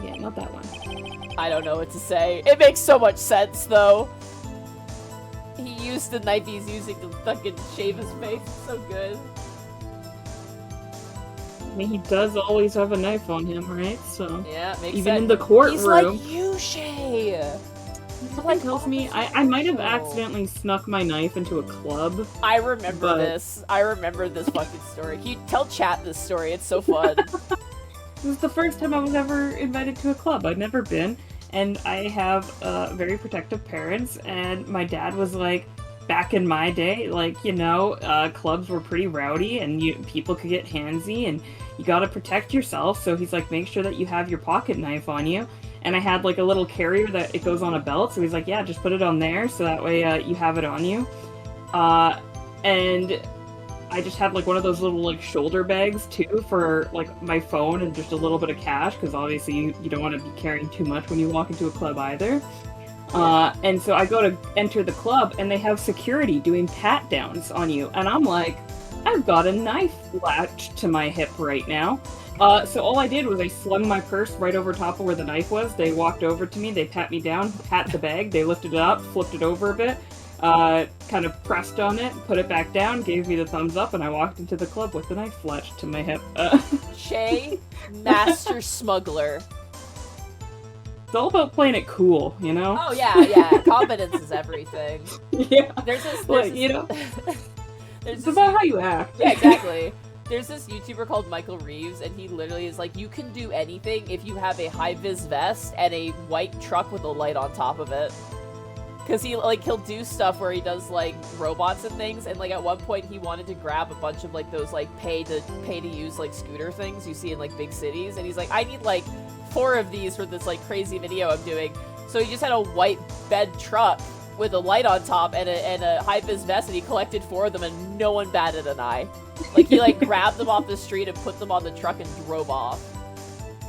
Yeah, not that one. I don't know what to say. It makes so much sense, though. He used the knife he's using to fucking shave his face. It's so good. I mean, he does always have a knife on him, right? So yeah, it makes even sense. in the courtroom. He's like you, Shay. Something tells me I might have accidentally snuck my knife into a club. I remember this. I remember this fucking story. Can you tell chat this story? It's so fun. It was the first time I was ever invited to a club. I'd never been, and I have very protective parents, and my dad was like, back in my day, like, you know, clubs were pretty rowdy, and people could get handsy, and you gotta protect yourself, so he's like, make sure that you have your pocket knife on you. And I had like a little carrier that it goes on a belt, so he's like, yeah, just put it on there, so that way you have it on you. And I just had like one of those little like shoulder bags too for like my phone and just a little bit of cash, because obviously you don't want to be carrying too much when you walk into a club either. And so I go to enter the club and they have security doing pat downs on you, and I'm like, I've got a knife latched to my hip right now. So all I did was I slung my purse right over top of where the knife was. They walked over to me, they pat me down, pat the bag, they lifted it up, flipped it over a bit, kind of pressed on it, put it back down, gave me the thumbs up, and I walked into the club with the knife latched to my hip. Shay, master smuggler. It's all about playing it cool, you know? Oh yeah. Confidence is everything. Yeah. There's this you know? It's about how you act. Yeah, exactly. There's this YouTuber called Michael Reeves, and he literally is like, you can do anything if you have a high-vis vest and a white truck with a light on top of it. Because he'll do stuff where he does, like, robots and things, and, like, at one point he wanted to grab a bunch of, like, those, like, pay-to-use, like, scooter things you see in, like, big cities, and he's like, I need, like, 4 of these for this, like, crazy video I'm doing. So he just had a white bed truck with a light on top and a high-vis vest, and he collected 4 of them, and no one batted an eye. Like, he, like, grabbed them off the street and put them on the truck and drove off.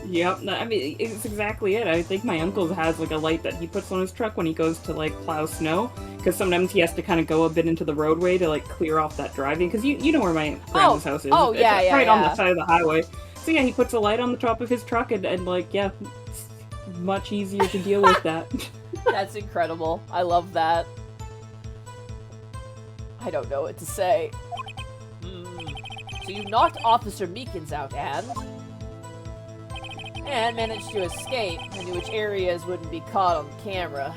Yep, I mean, it's exactly it. I think my uncle has, like, a light that he puts on his truck when he goes to, like, plow snow, because sometimes he has to kind of go a bit into the roadway to, like, clear off that driving, because you know where my grandma's house is. Oh, yeah, it's right yeah. on the side of the highway. So, yeah, he puts a light on the top of his truck, and like, yeah, it's much easier to deal with that. That's incredible. I love that. I don't know what to say. So you knocked Officer Meekins out and managed to escape into which areas wouldn't be caught on camera.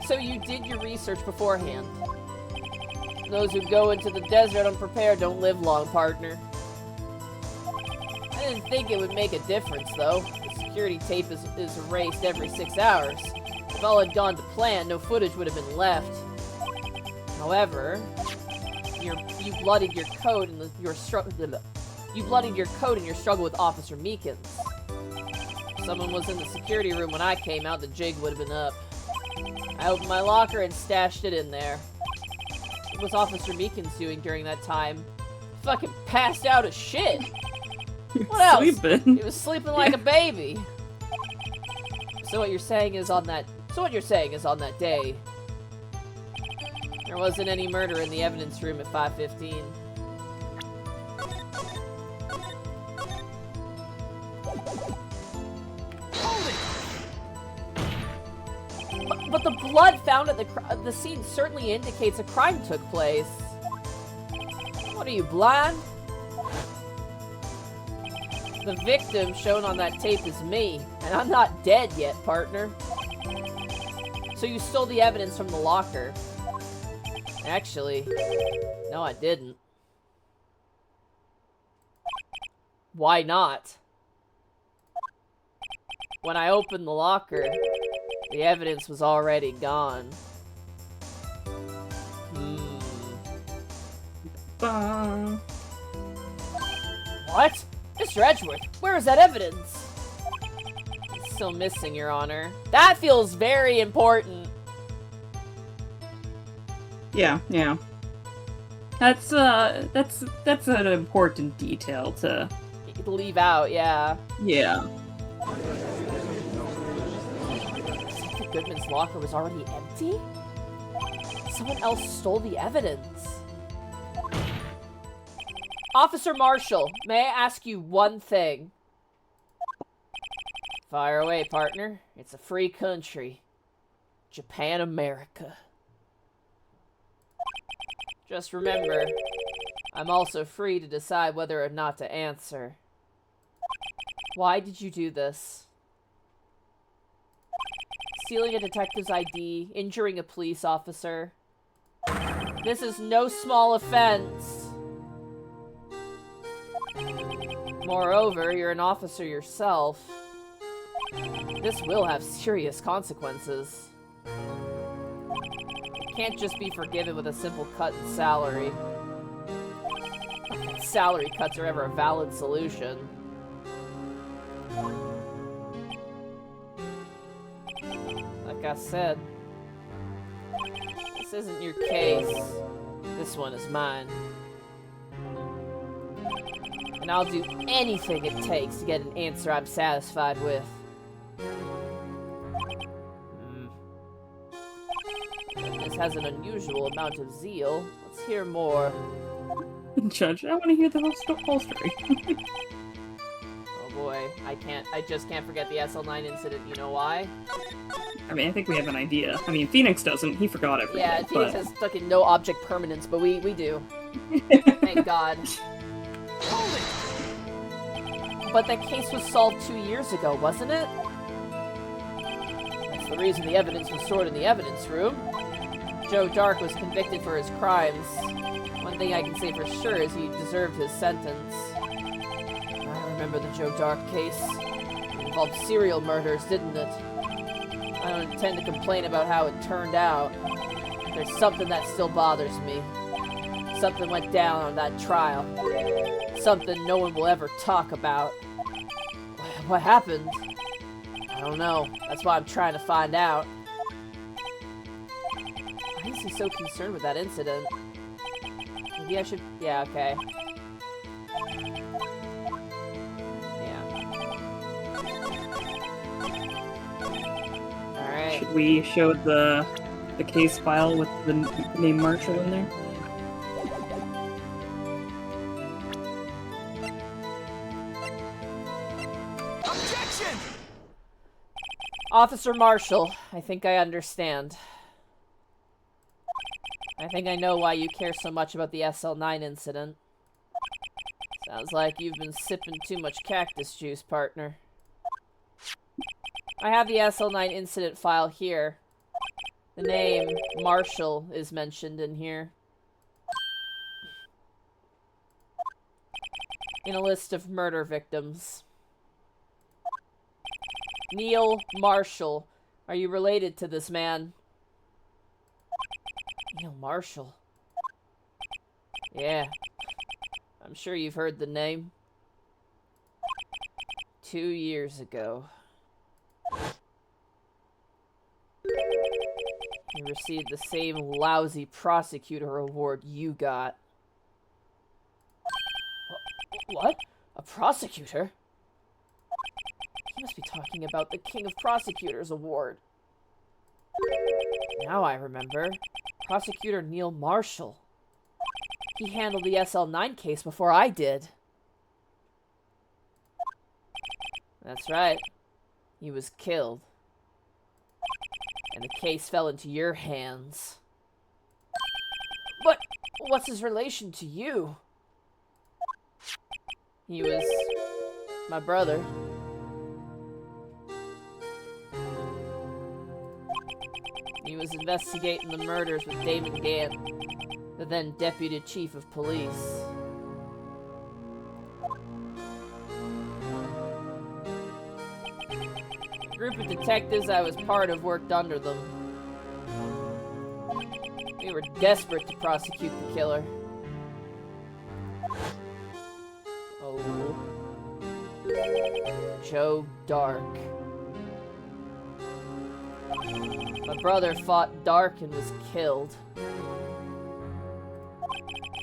So you did your research beforehand. Those who go into the desert unprepared don't live long, partner. I didn't think it would make a difference, though. The security tape is erased every 6 hours. If all had gone to plan, no footage would have been left. However, you bloodied your code in your struggle with Officer Meekins. If someone was in the security room when I came out, the jig would have been up. I opened my locker and stashed it in there. What was Officer Meekins doing during that time? Fucking passed out of shit. What else? Sleeping. He was sleeping like a baby. So what you're saying is on that day, there wasn't any murder in the evidence room at 5:15. But the blood found at the scene certainly indicates a crime took place. What are you, blind? The victim shown on that tape is me, and I'm not dead yet, partner. So you stole the evidence from the locker. Actually, no, I didn't. Why not? When I opened the locker, the evidence was already gone. What? Mr. Edgeworth, where is that evidence? It's still missing, Your Honor. That feels very important. Yeah. That's an important detail to leave out, yeah. Yeah. Goodman's locker was already empty? Someone else stole the evidence. Officer Marshall, may I ask you one thing? Fire away, partner. It's a free country. Japan, America. Just remember, I'm also free to decide whether or not to answer. Why did you do this? Stealing a detective's ID, injuring a police officer. This is no small offense. Moreover, you're an officer yourself. This will have serious consequences. You can't just be forgiven with a simple cut in salary. Salary cuts are ever a valid solution. Like I said, this isn't your case. This one is mine. And I'll do anything it takes to get an answer I'm satisfied with. This has an unusual amount of zeal. Let's hear more. Judge, I want to hear the whole story. Oh boy, I just can't forget the SL9 incident. You know why? I mean, I think we have an idea. I mean, Phoenix doesn't. He forgot everything. Yeah, Phoenix has fucking no object permanence, but we do. Thank God. But that case was solved 2 years ago, wasn't it? That's the reason the evidence was stored in the evidence room. Joe Dark was convicted for his crimes. One thing I can say for sure is he deserved his sentence. I remember the Joe Dark case. It involved serial murders, didn't it? I don't intend to complain about how it turned out. There's something that still bothers me. Something went down on that trial. Something no one will ever talk about. What happened? I don't know. That's why I'm trying to find out. Why is he so concerned with that incident? Maybe I should... Yeah, okay. Yeah. Alright. Should we show the case file with the name Marshall in there? Objection! Officer Marshall, I think I understand. I think I know why you care so much about the SL9 incident. Sounds like you've been sipping too much cactus juice, partner. I have the SL9 incident file here. The name Marshall is mentioned in here. In a list of murder victims. Neil Marshall. Are you related to this man? Neil Marshall. Yeah. I'm sure you've heard the name. 2 years ago. He received the same lousy prosecutor award you got. What? A prosecutor? He must be talking about the King of Prosecutors award. Now I remember. Prosecutor Neil Marshall. He handled the SL9 case before I did. That's right. He was killed. And the case fell into your hands. But what's his relation to you? He was my brother. He was investigating the murders with Damon Gant, the then Deputy Chief of Police. The group of detectives I was part of worked under them. We were desperate to prosecute the killer. Oh. Joe Dark. My brother fought Dark and was killed.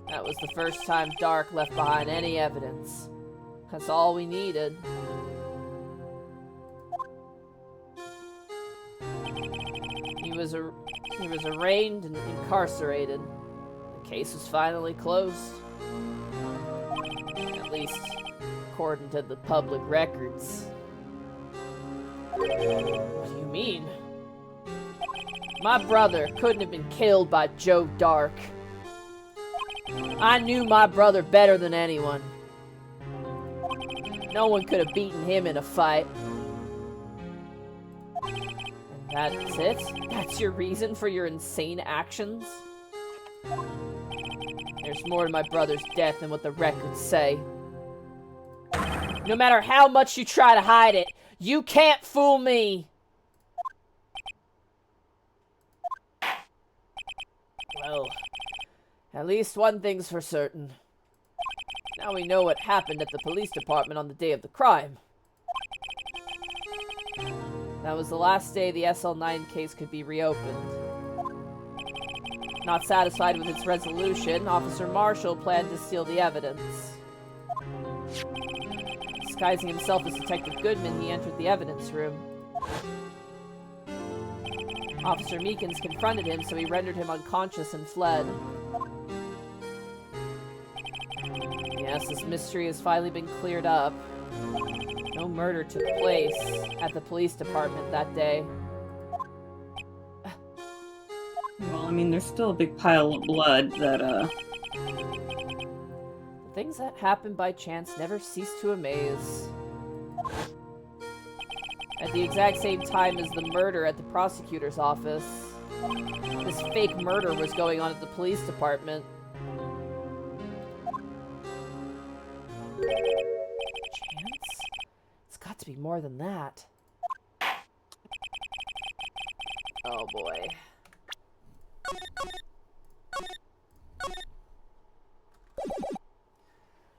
That was the first time Dark left behind any evidence. That's all we needed. He was arraigned and incarcerated. The case was finally closed. At least, according to the public records. What do you mean? My brother couldn't have been killed by Joe Dark. I knew my brother better than anyone. No one could have beaten him in a fight. And that's it? That's your reason for your insane actions? There's more to my brother's death than what the records say. No matter how much you try to hide it, you can't fool me! Well, at least one thing's for certain. Now we know what happened at the police department on the day of the crime. That was the last day the SL9 case could be reopened. Not satisfied with its resolution, Officer Marshall planned to steal the evidence. Disguising himself as Detective Goodman, he entered the evidence room. Officer Meekins confronted him, so he rendered him unconscious and fled. Yes, this mystery has finally been cleared up. No murder took place at the police department that day. Well, I mean, there's still a big pile of blood that, The things that happen by chance never cease to amaze. At the exact same time as the murder at the prosecutor's office, this fake murder was going on at the police department. Chance? It's got to be more than that. Oh boy.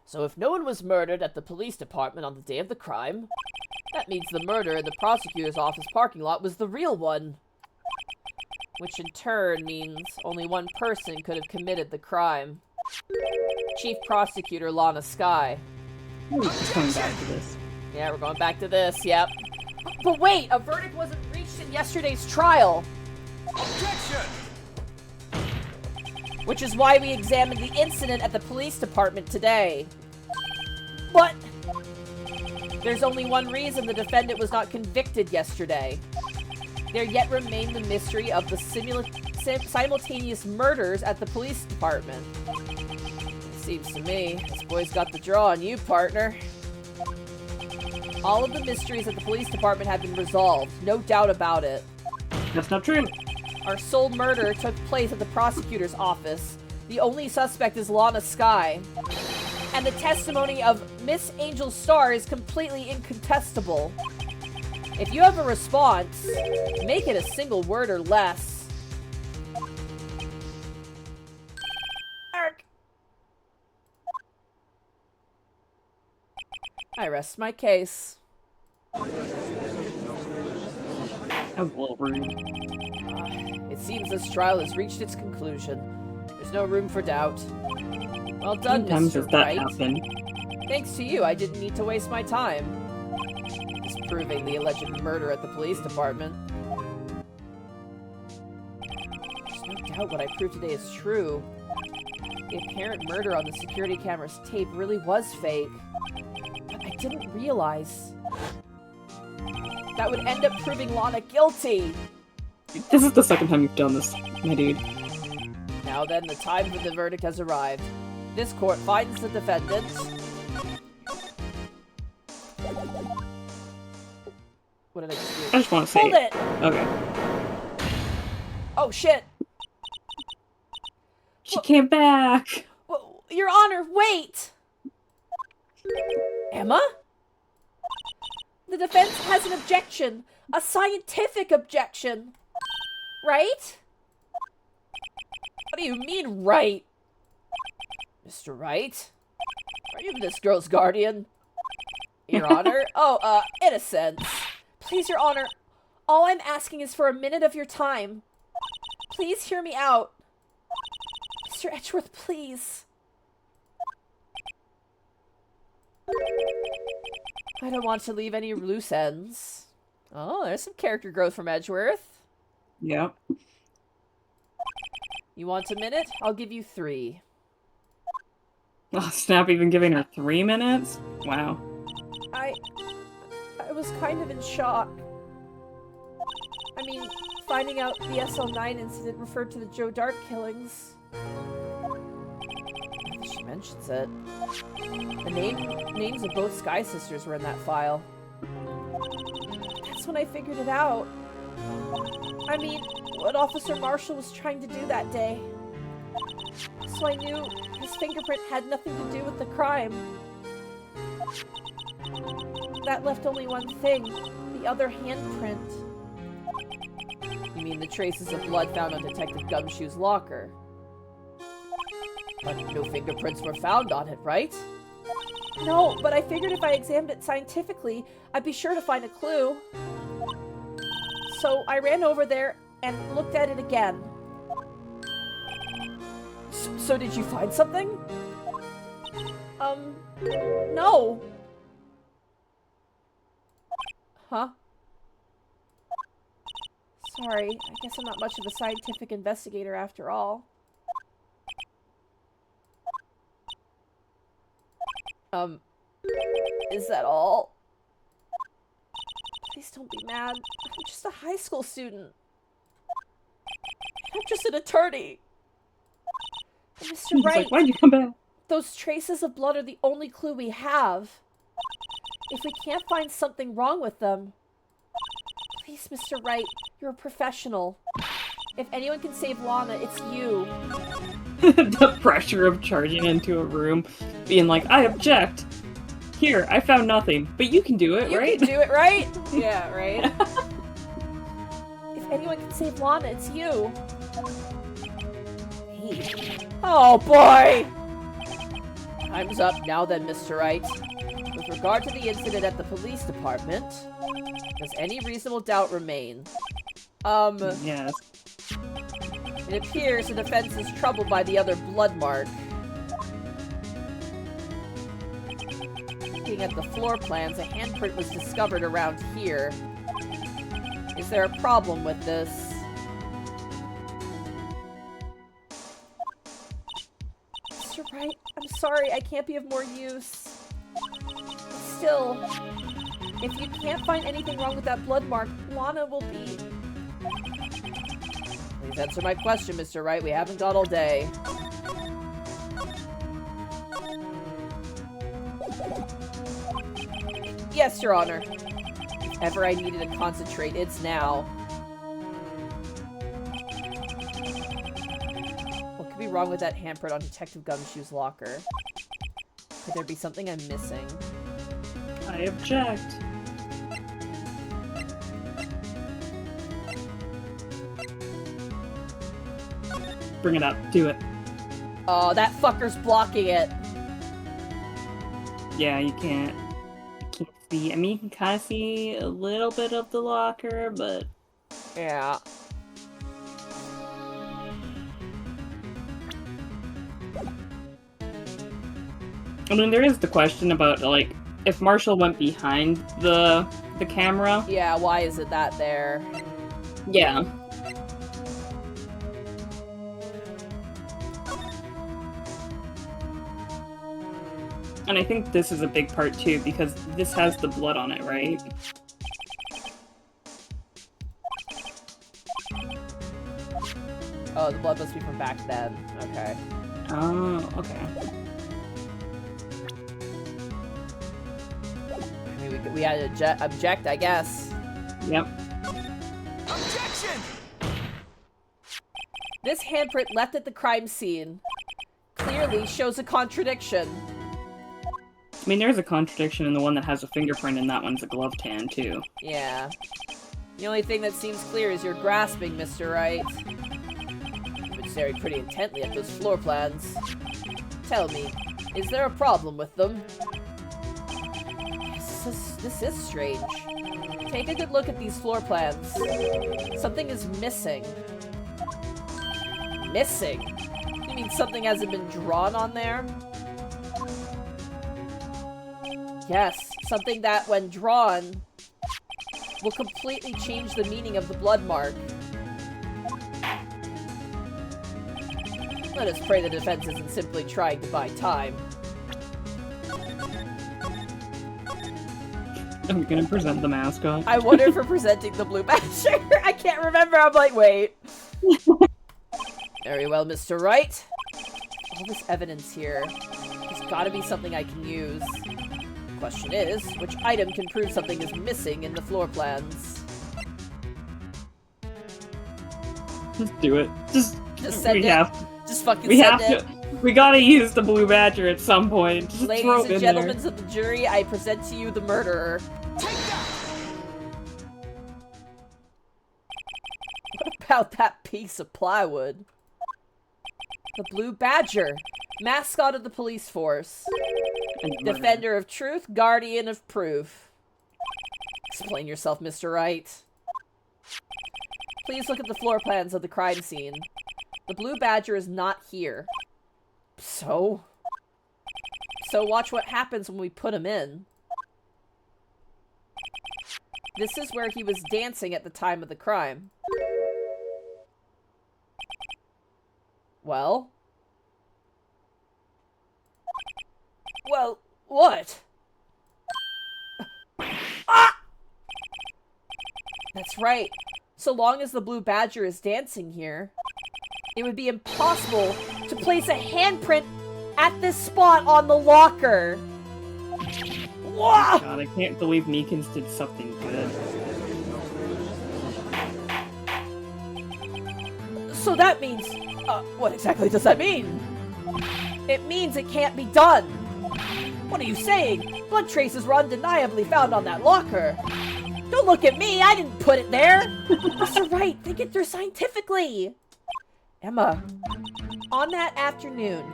So if no one was murdered at the police department on the day of the crime, that means the murder in the prosecutor's office parking lot was the real one. Which in turn means only one person could have committed the crime. Chief Prosecutor Lana Skye. we're coming back to this. Yeah, we're going back to this, yep. But wait, a verdict wasn't reached in yesterday's trial. Objection! Which is why we examined the incident at the police department today. But there's only one reason the defendant was not convicted yesterday. There yet remained the mystery of the simultaneous murders at the police department. It seems to me, this boy's got the draw on you, partner. All of the mysteries at the police department have been resolved, no doubt about it. That's not true. Our sole murder took place at the prosecutor's office. The only suspect is Lana Skye. And the testimony of Miss Angel Starr is completely incontestable. If you have a response, make it a single word or less. Ark. I rest my case. That was a little rude. It seems this trial has reached its conclusion. There's no room for doubt. Well done, Sometimes Mr. that Wright. happen. Thanks to you, I didn't need to waste my time disproving the alleged murder at the police department. There's no doubt what I proved today is true. The apparent murder on the security camera's tape really was fake. But I didn't realize that would end up proving Lana guilty. This is the second time you've done this, my dude. Now then, the time for the verdict has arrived. This court finds the defendant... What did I just do? I just want to say... Hold it! Okay. Oh, shit! She came back! Well, Your Honor, wait! Emma? The defense has an objection. A scientific objection. Right? What do you mean, right? Mr. Wright? Are you this girl's guardian? Your Honor? Oh, in a sense. Please, Your Honor, all I'm asking is for a minute of your time. Please hear me out. Mr. Edgeworth, please. I don't want to leave any loose ends. Oh, there's some character growth from Edgeworth. Yep. You want a minute? I'll give you 3. Oh, snap, even giving her 3 minutes? Wow. I was kind of in shock. I mean, finding out the SL9 incident referred to the Joe Dark killings. She mentions it. The names of both Sky Sisters were in that file. That's when I figured it out. I mean, what Officer Marshall was trying to do that day. So I knew his fingerprint had nothing to do with the crime. That left only one thing, the other handprint. You mean the traces of blood found on Detective Gumshoe's locker? But no fingerprints were found on it, right? No, but I figured if I examined it scientifically, I'd be sure to find a clue. So I ran over there and looked at it again. So did you find something? No. Huh? Sorry, I guess I'm not much of a scientific investigator after all. Is that all? Please don't be mad. I'm just a high school student. I'm just an attorney. And Mr. Wright, like, why'd you come back? Those traces of blood are the only clue we have. If we can't find something wrong with them... Please, Mr. Wright, you're a professional. If anyone can save Lana, it's you. The pressure of charging into a room, being like, I object. Here, I found nothing, but you can do it, right? You can do it, right? Yeah, right? If anyone can save Lana, it's you. Hey. Oh, boy! Time's up now then, Mr. Wright. With regard to the incident at the police department, does any reasonable doubt remain? Yes. It appears the defense is troubled by the other blood mark. Looking at the floor plans, a handprint was discovered around here. Is there a problem with this? Mr. Wright, I'm sorry, I can't be of more use. Still, if you can't find anything wrong with that blood mark, Lana will be... Please answer my question, Mr. Wright. We haven't got all day. Yes, Your Honor. If ever I needed to concentrate, it's now. What could be wrong with that handprint on Detective Gumshoe's locker? Could there be something I'm missing? I object. bring it up. Do it. Oh, that fucker's blocking it. Yeah, you can't see. I mean, you can kind of see a little bit of the locker, but... Yeah. I mean, there is the question about, like, if Marshall went behind the camera. Yeah, why is it that there? Yeah. And I think this is a big part, too, because this has the blood on it, right? Oh, the blood must be from back then. Okay. Oh, okay. I mean, we had to object, I guess. Yep. Objection! This handprint left at the crime scene clearly shows a contradiction. I mean, there's a contradiction in the one that has a fingerprint, and that one's a glove tan, too. Yeah. The only thing that seems clear is you're grasping, Mr. Wright. You've been staring pretty intently at those floor plans. Tell me, is there a problem with them? This is strange. Take a good look at these floor plans. Something is missing. Missing? You mean something hasn't been drawn on there? Yes, something that, when drawn, will completely change the meaning of the blood mark. Let us pray the defense isn't simply trying to buy time. I'm gonna present the mascot. I wonder if we're presenting the blue badger. I can't remember. I'm like, wait. Very well, Mr. Wright. All this evidence here. There's gotta be something I can use. Question is, which item can prove something is missing in the floor plans? Just do it. Just send it. Just fucking we send have it. We gotta use the blue badger at some point. Just Ladies throw it and in gentlemen there. of the jury, I present to you the murderer. Take that! What about that piece of plywood? The blue badger, mascot of the police force. Defender of truth, guardian of proof. Explain yourself, Mr. Wright. Please look at the floor plans of the crime scene. The blue badger is not here. So watch what happens when we put him in. This is where he was dancing at the time of the crime. Well, what? Ah! That's right. So long as the blue badger is dancing here, it would be impossible to place a handprint at this spot on the locker. Whoa! God, I can't believe Meekins did something good. So that means... what exactly does that mean? It means it can't be done. What are you saying? Blood traces were undeniably found on that locker. Don't look at me, I didn't put it there. Mr. Wright, think it through scientifically. Emma, on that afternoon,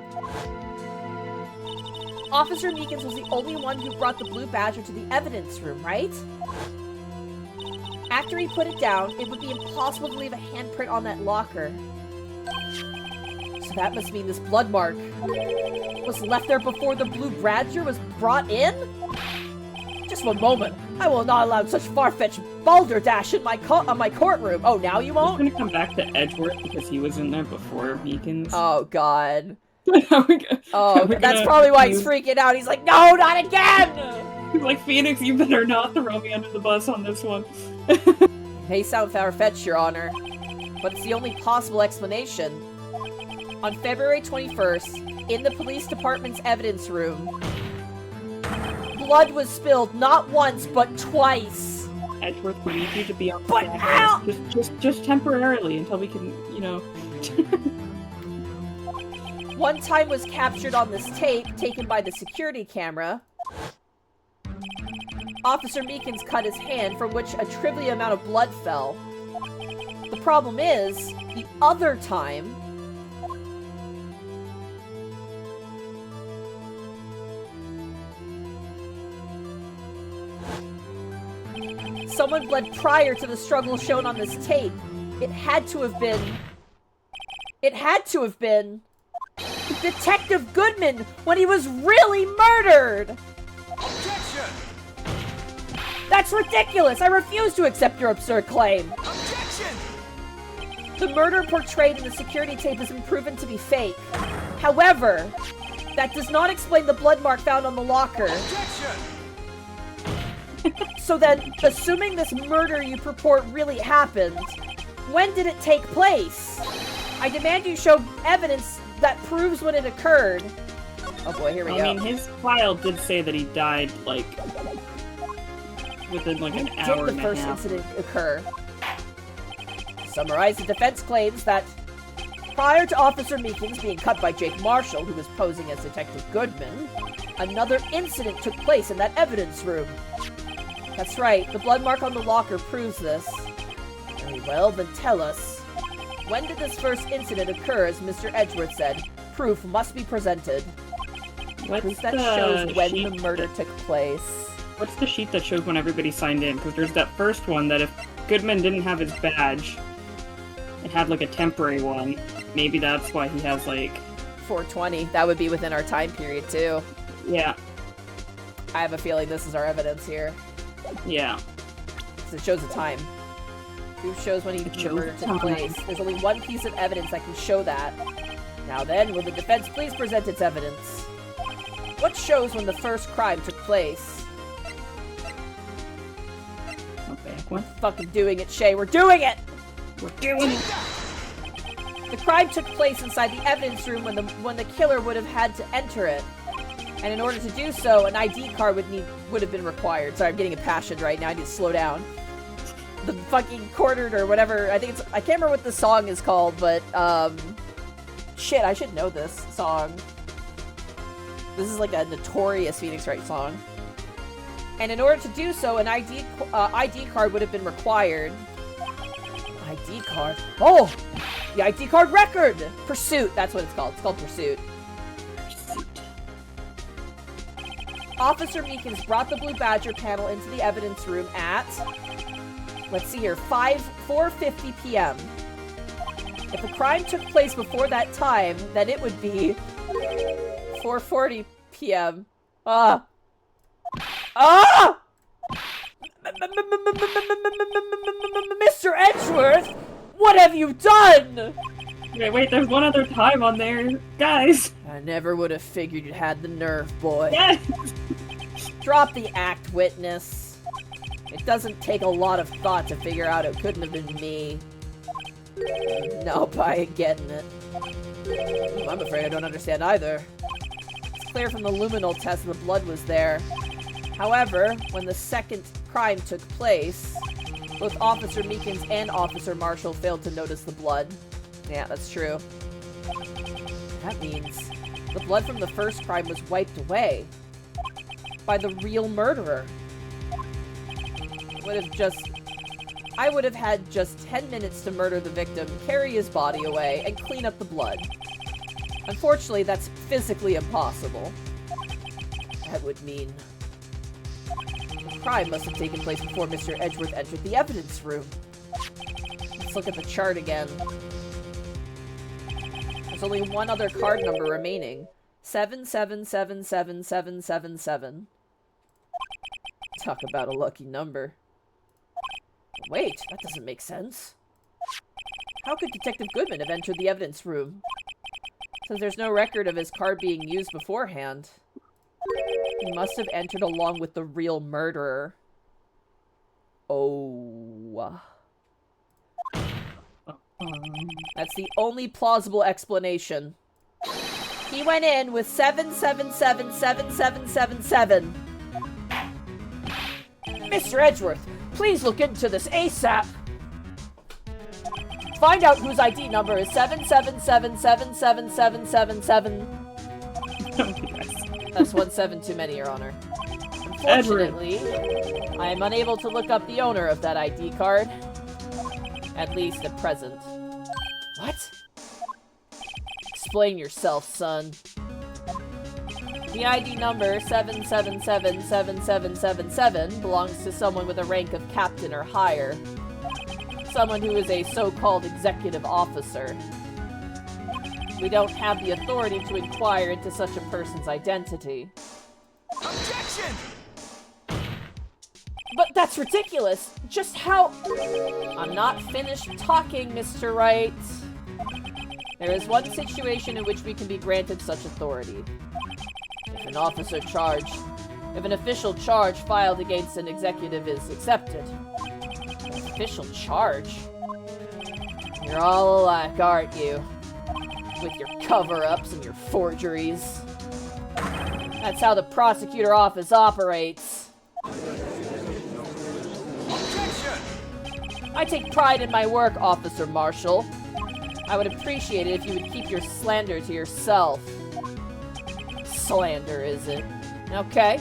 Officer Meekins was the only one who brought the blue badger to the evidence room, right? After he put it down, it would be impossible to leave a handprint on that locker. So that must mean this blood mark was left there before the blue badger was brought in? Just one moment. I will not allow such far-fetched balderdash in my courtroom. Oh, now you won't? I'm gonna come back to Edgeworth because he was in there before Meekins. Oh, God. Oh, that's probably why he's freaking out. He's like, no, not again! He's like, Phoenix, you better not throw me under the bus on this one. May sound far-fetched, Your Honor, but it's the only possible explanation. On February 21st, in the police department's evidence room, blood was spilled not once, but twice. Edgeworth, we need you to be on But how? Just temporarily until we can, you know... One time was captured on this tape, taken by the security camera. Officer Meekins cut his hand, from which a trivial amount of blood fell. The problem is, the other time, someone bled prior to the struggle shown on this tape, it had to have been Detective Goodman when he was really murdered! Objection! That's ridiculous! I refuse to accept your absurd claim! Objection! The murder portrayed in the security tape has been proven to be fake. However, that does not explain the blood mark found on the locker. Objection! So then, assuming this murder you purport really happened, when did it take place? I demand you show evidence that proves when it occurred. Oh boy, here we go. I mean, his file did say that he died, like, within, like, an hour Did the and a first half. incident occur? Summarize, the defense claims that prior to Officer Meekins being cut by Jake Marshall, who was posing as Detective Goodman, another incident took place in that evidence room. That's right, the blood mark on the locker proves this. Very well, then tell us. When did this first incident occur, as Mr. Edgeworth said? Proof must be presented. Proof that shows when the murder took place. What's the sheet that shows when everybody signed in? Because there's that first one that if Goodman didn't have his badge, it had, like, a temporary one. Maybe that's why he has, like... 420. That would be within our time period, too. Yeah. I have a feeling this is our evidence here. Yeah. Because it shows the time. Proof shows when the murder took place. There's only one piece of evidence that can show that. Now then, will the defense please present its evidence? What shows when the first crime took place? Okay, We're fucking doing it, Shay. We're doing it! We're doing it! The crime took place inside the evidence room when the killer would have had to enter it. And in order to do so, an ID card would have been required. Sorry, I'm getting impassioned right now. I need to slow down. The fucking quartered or whatever. I can't remember what the song is called, but shit, I should know this song. This is like a notorious Phoenix Wright song. And in order to do so, an ID card would have been required. ID card? Oh! The ID card record! Pursuit, that's what it's called. It's called Pursuit. Officer Meekins brought the Blue Badger panel into the evidence room at, let's see here, 4:50 p.m. If a crime took place before that time, then it would be 4:40 p.m. Mr. Edgeworth, what have you done? Wait, there's one other time on there. Guys! I never would have figured you had the nerve, boy. Yes! Drop the act, witness. It doesn't take a lot of thought to figure out it couldn't have been me. Nope, I ain't getting it. I'm afraid I don't understand either. It's clear from the luminol test the blood was there. However, when the second crime took place, both Officer Meekins and Officer Marshall failed to notice the blood. Yeah, that's true. That means the blood from the first crime was wiped away by the real murderer. I would have had just 10 minutes to murder the victim, carry his body away, and clean up the blood. Unfortunately, that's physically impossible. That would mean the crime must have taken place before Mr. Edgeworth entered the evidence room. Let's look at the chart again. There's only one other card number remaining. 7777777. Talk about a lucky number. Wait, that doesn't make sense. How could Detective Goodman have entered the evidence room? Since there's no record of his card being used beforehand. He must have entered along with the real murderer. Oh. That's the only plausible explanation. He went in with 7777777. Mr. Edgeworth, please look into this ASAP. Find out whose ID number is 7777777. That's 17 too many, Your Honor. Unfortunately, I am unable to look up the owner of that ID card. At least at present. What? Explain yourself, son. The ID number 7777777 belongs to someone with a rank of captain or higher. Someone who is a so-called executive officer. We don't have the authority to inquire into such a person's identity. Objection! But that's ridiculous! Just how... I'm not finished talking, Mr. Wright. There is one situation in which we can be granted such authority. If an official charge filed against an executive is accepted. An official charge? You're all alike, aren't you? With your cover-ups and your forgeries. That's how the prosecutor office operates. Objection! I take pride in my work, Officer Marshall. I would appreciate it if you would keep your slander to yourself. Slander, is it? Okay.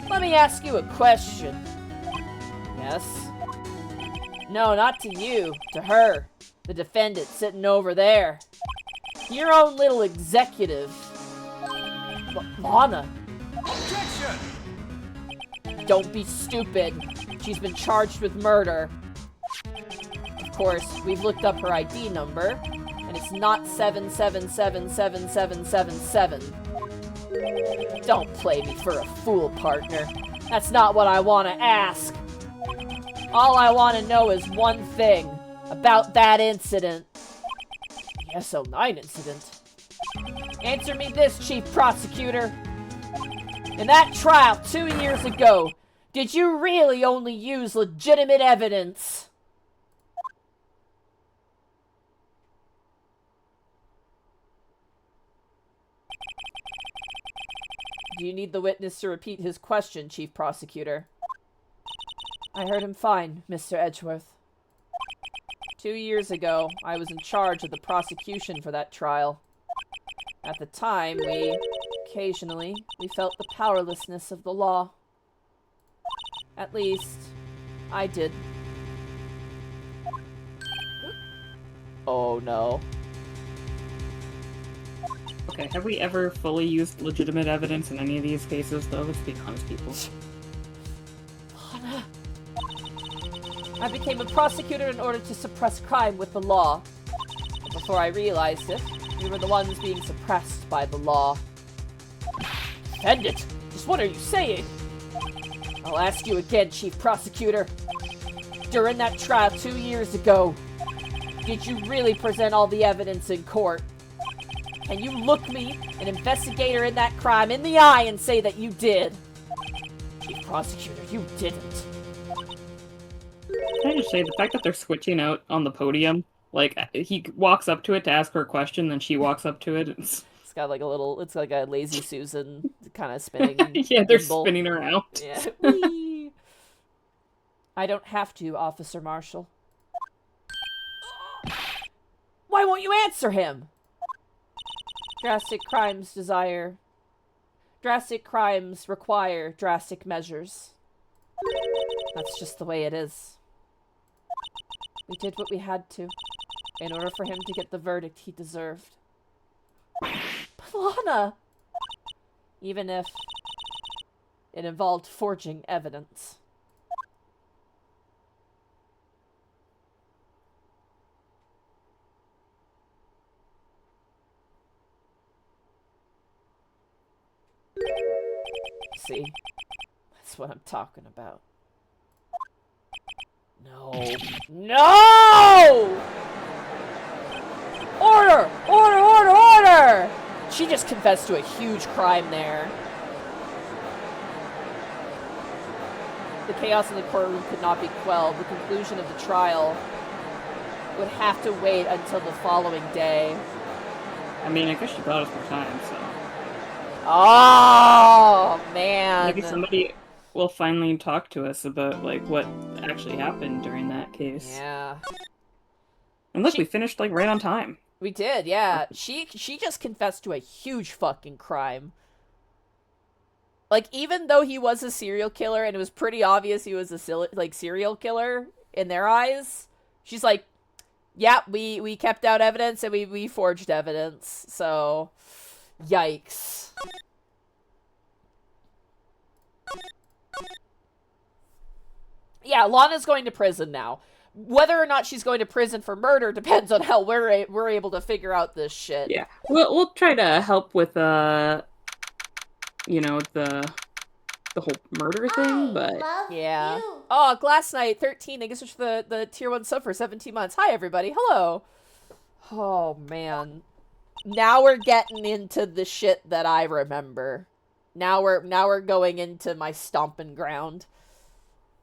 Let me ask you a question. Yes? No, not to you. To her. The defendant sitting over there. Your own little executive. Lana. Objection! Don't be stupid. She's been charged with murder. Of course, we've looked up her ID number, and it's not 7777777. Don't play me for a fool, partner. That's not what I want to ask. All I want to know is one thing about that incident. The SL9 incident. Answer me this, Chief Prosecutor. In that trial 2 years ago, did you really only use legitimate evidence? Do you need the witness to repeat his question, Chief Prosecutor? I heard him fine, Mr. Edgeworth. 2 years ago, I was in charge of the prosecution for that trial. At the time, occasionally, we felt the powerlessness of the law. At least, I did. Oh no. Okay, have we ever fully used legitimate evidence in any of these cases, though? Let's be honest, people. Lana. I became a prosecutor in order to suppress crime with the law. But before I realized it, we were the ones being suppressed by the law. End it! Just what are you saying? I'll ask you again, Chief Prosecutor. During that trial 2 years ago, did you really present all the evidence in court? Can you look me, an investigator in that crime, in the eye and say that you did? Chief Prosecutor, you didn't. Can I just say, the fact that they're switching out on the podium, like, he walks up to it to ask her a question, then she walks up to it, It's got like a little, it's like a lazy Susan kind of spinning. Yeah, they're gimbal. spinning her out. Yeah. Whee! I don't have to, Officer Marshall. Why won't you answer him? Drastic crimes require drastic measures. That's just the way it is. We did what we had to, in order for him to get the verdict he deserved. But Lana! Even if it involved forging evidence. See? That's what I'm talking about. No. No! Order! Order, order, order! She just confessed to a huge crime there. The chaos in the courtroom could not be quelled. The conclusion of the trial would have to wait until the following day. I mean, I guess she bought us more time, so... Oh, man. Maybe somebody will finally talk to us about, like, what actually happened during that case. Yeah. And look, we finished, like, right on time. We did, yeah. She just confessed to a huge fucking crime. Like, even though he was a serial killer, and it was pretty obvious he was a serial killer in their eyes, she's like, yeah, we kept out evidence and we forged evidence, so... Yikes. Yeah, Lana's going to prison now. Whether or not she's going to prison for murder depends on how we're able to figure out this shit. Yeah, we'll try to help with the whole murder thing, but yeah. You. Oh, Glass Knight 13. I guess it's for the tier 1 sub for 17 months. Hi everybody. Hello. Oh man. Now we're getting into the shit that I remember. Now we're going into my stomping ground.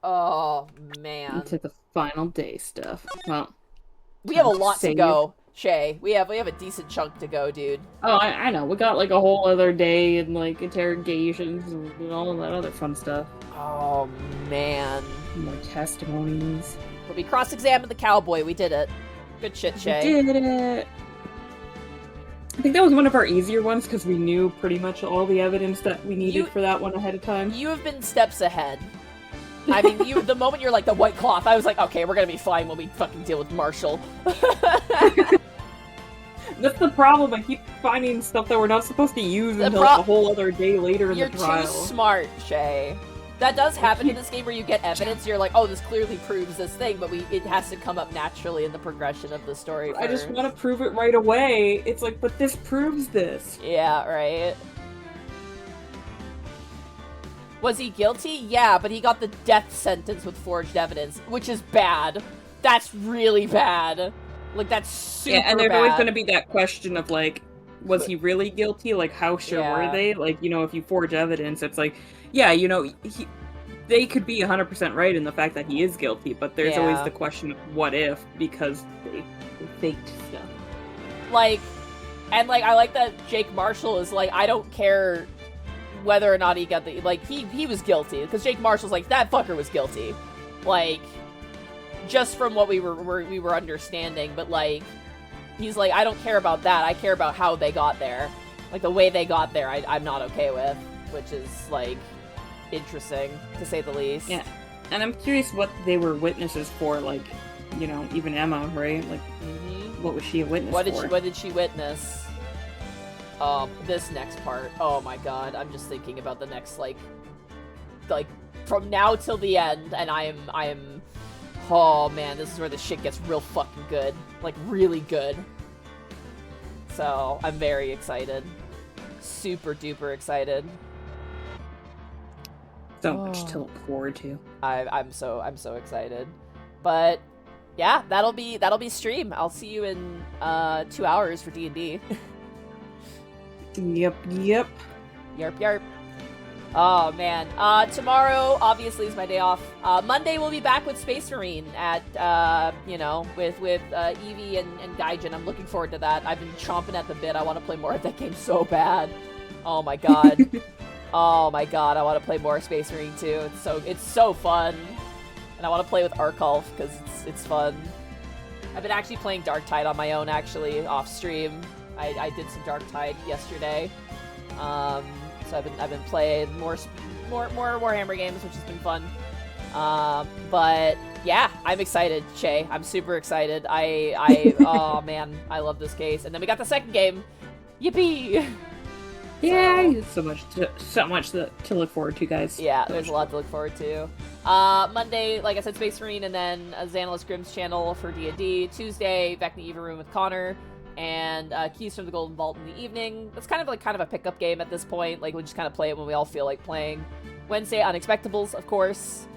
Oh man. into the final day stuff. Well, we have a lot to save. go, Shay. We have a decent chunk to go, dude. Oh, I know. We got like a whole other day and like interrogations and all of that other fun stuff. Oh man. More testimonies. We'll be cross-examined the cowboy. We did it. Good shit, Shay. We did it. I think that was one of our easier ones because we knew pretty much all the evidence that we needed for that one ahead of time. You have been steps ahead. I mean, the moment you're like the white cloth, I was like, okay, we're gonna be fine when we fucking deal with Marshall. That's the problem. I keep finding stuff that we're not supposed to use until a whole other day later in the trial. You're too smart, Shay. That does happen in this game where you get evidence, you're like, oh, this clearly proves this thing, but it has to come up naturally in the progression of the story first. I just want to prove it right away. It's like, but this proves this. Yeah, right. Was he guilty? Yeah, but he got the death sentence with forged evidence, which is bad. That's really bad. Like, that's super bad. Yeah, and there's always going to be that question of, like, was he really guilty? Like, how sure were they? Like, if you forge evidence, it's like, yeah, they could be 100% right in the fact that he is guilty, but there's always the question of what if, because they faked stuff. Like, and, like, I like that Jake Marshall is like, I don't care whether or not he got the, like, he was guilty, because Jake Marshall's like, that fucker was guilty. Like, just from what we were understanding, but, like, he's like, I don't care about that, I care about how they got there. Like, the way they got there, I'm not okay with, which is, like, interesting, to say the least. Yeah, and I'm curious what they were witnesses for, like, even Emma, right? Like, what was she a witness for? What did she witness? This next part. Oh my god, I'm just thinking about the next, like, from now till the end, and I am, oh man, this is where the shit gets real fucking good. Like, really good. So, I'm very excited. Super duper excited. So much to look forward to. I'm so excited. But yeah, that'll be stream. I'll see you in 2 hours for D&D. Yep. Yarp. Oh man. Tomorrow obviously is my day off. Monday we'll be back with Space Marine at with Evie and Gaijin. I'm looking forward to that. I've been chomping at the bit. I want to play more of that game so bad. Oh my god. Oh my god, I want to play more Space Marine too. It's so fun. And I want to play with Arkulf because it's fun. I've been actually playing Darktide on my own, actually, off stream. I did some Darktide yesterday. So I've been playing more Warhammer games, which has been fun. But yeah, I'm excited, Shay. I'm super excited. Oh man, I love this case. And then we got the second game. Yippee! Yeah, so much to look forward to, guys. Yeah, there's a lot to look forward to. Monday, like I said, Space Marine, and then Xanalis Grimm's channel for D&D. Tuesday, back in the Eva room with Connor, and Keys from the Golden Vault in the evening. It's kind of a pickup game at this point. Like, we just kind of play it when we all feel like playing. Wednesday, Unexpectables, of course.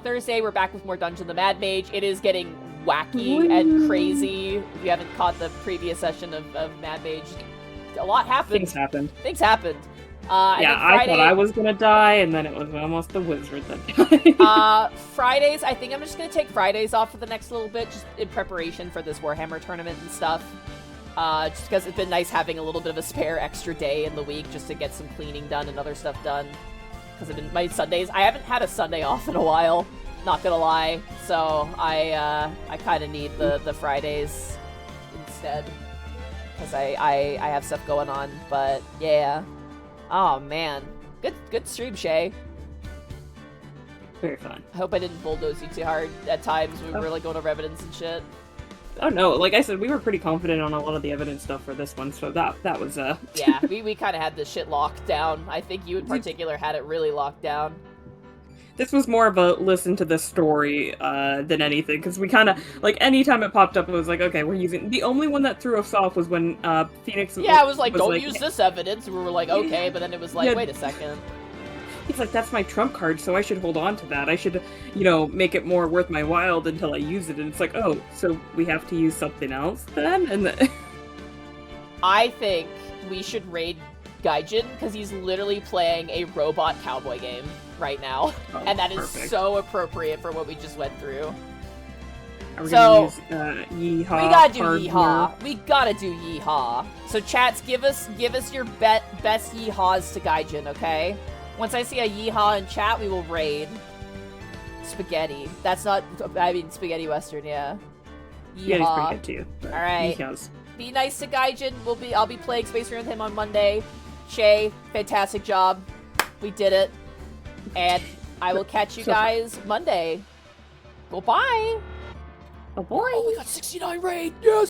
Thursday, we're back with more Dungeon the Mad Mage. It is getting wacky and crazy. If you haven't caught the previous session of Mad Mage, a lot happened. Things happened. I thought I was gonna die, and then it was almost the wizard that died. Fridays, I think I'm just gonna take Fridays off for the next little bit, just in preparation for this Warhammer tournament and stuff. Just because it's been nice having a little bit of a spare extra day in the week just to get some cleaning done and other stuff done. Because my Sundays, I haven't had a Sunday off in a while, not gonna lie. So I kind of need the Fridays instead. Because I have stuff going on, but yeah. Oh man. Good stream, Shay. Very fun. I hope I didn't bulldoze you too hard at times when we were like going over evidence and shit. Oh no, like I said, we were pretty confident on a lot of the evidence stuff for this one, so that was Yeah, we kind of had this shit locked down. I think you in particular had it really locked down. This was more of a listen to the story than anything, because we kind of, like, anytime it popped up, it was like, okay, we're using... The only one that threw us off was when Phoenix... Yeah, it was like, don't use this evidence. We were like, okay, but then it was like, wait a second. He's like, that's my trump card, so I should hold on to that. I should, you know, make it more worth my while until I use it. And it's like, oh, so we have to use something else then? And I think we should raid Gaijin, because he's literally playing a robot cowboy game right now. Oh, and that is perfect. so appropriate for what we just went through. Are we So, gonna use Yeehaw? We gotta do hardware? Yeehaw. We gotta do Yeehaw. So chats, give us your best Yeehaws to Gaijin, okay? Once I see a Yeehaw in chat, we will raid. Spaghetti. That's not... I mean, spaghetti western, yeah. Yeehaw. Yeah, he's pretty good too. Alright. Yeehaws. Be nice to Gaijin. I'll be playing Space Marine with him on Monday. Shay, fantastic job. We did it. And I will catch you guys Monday. Goodbye. Oh boy. Oh, we got 69 raid. Yes.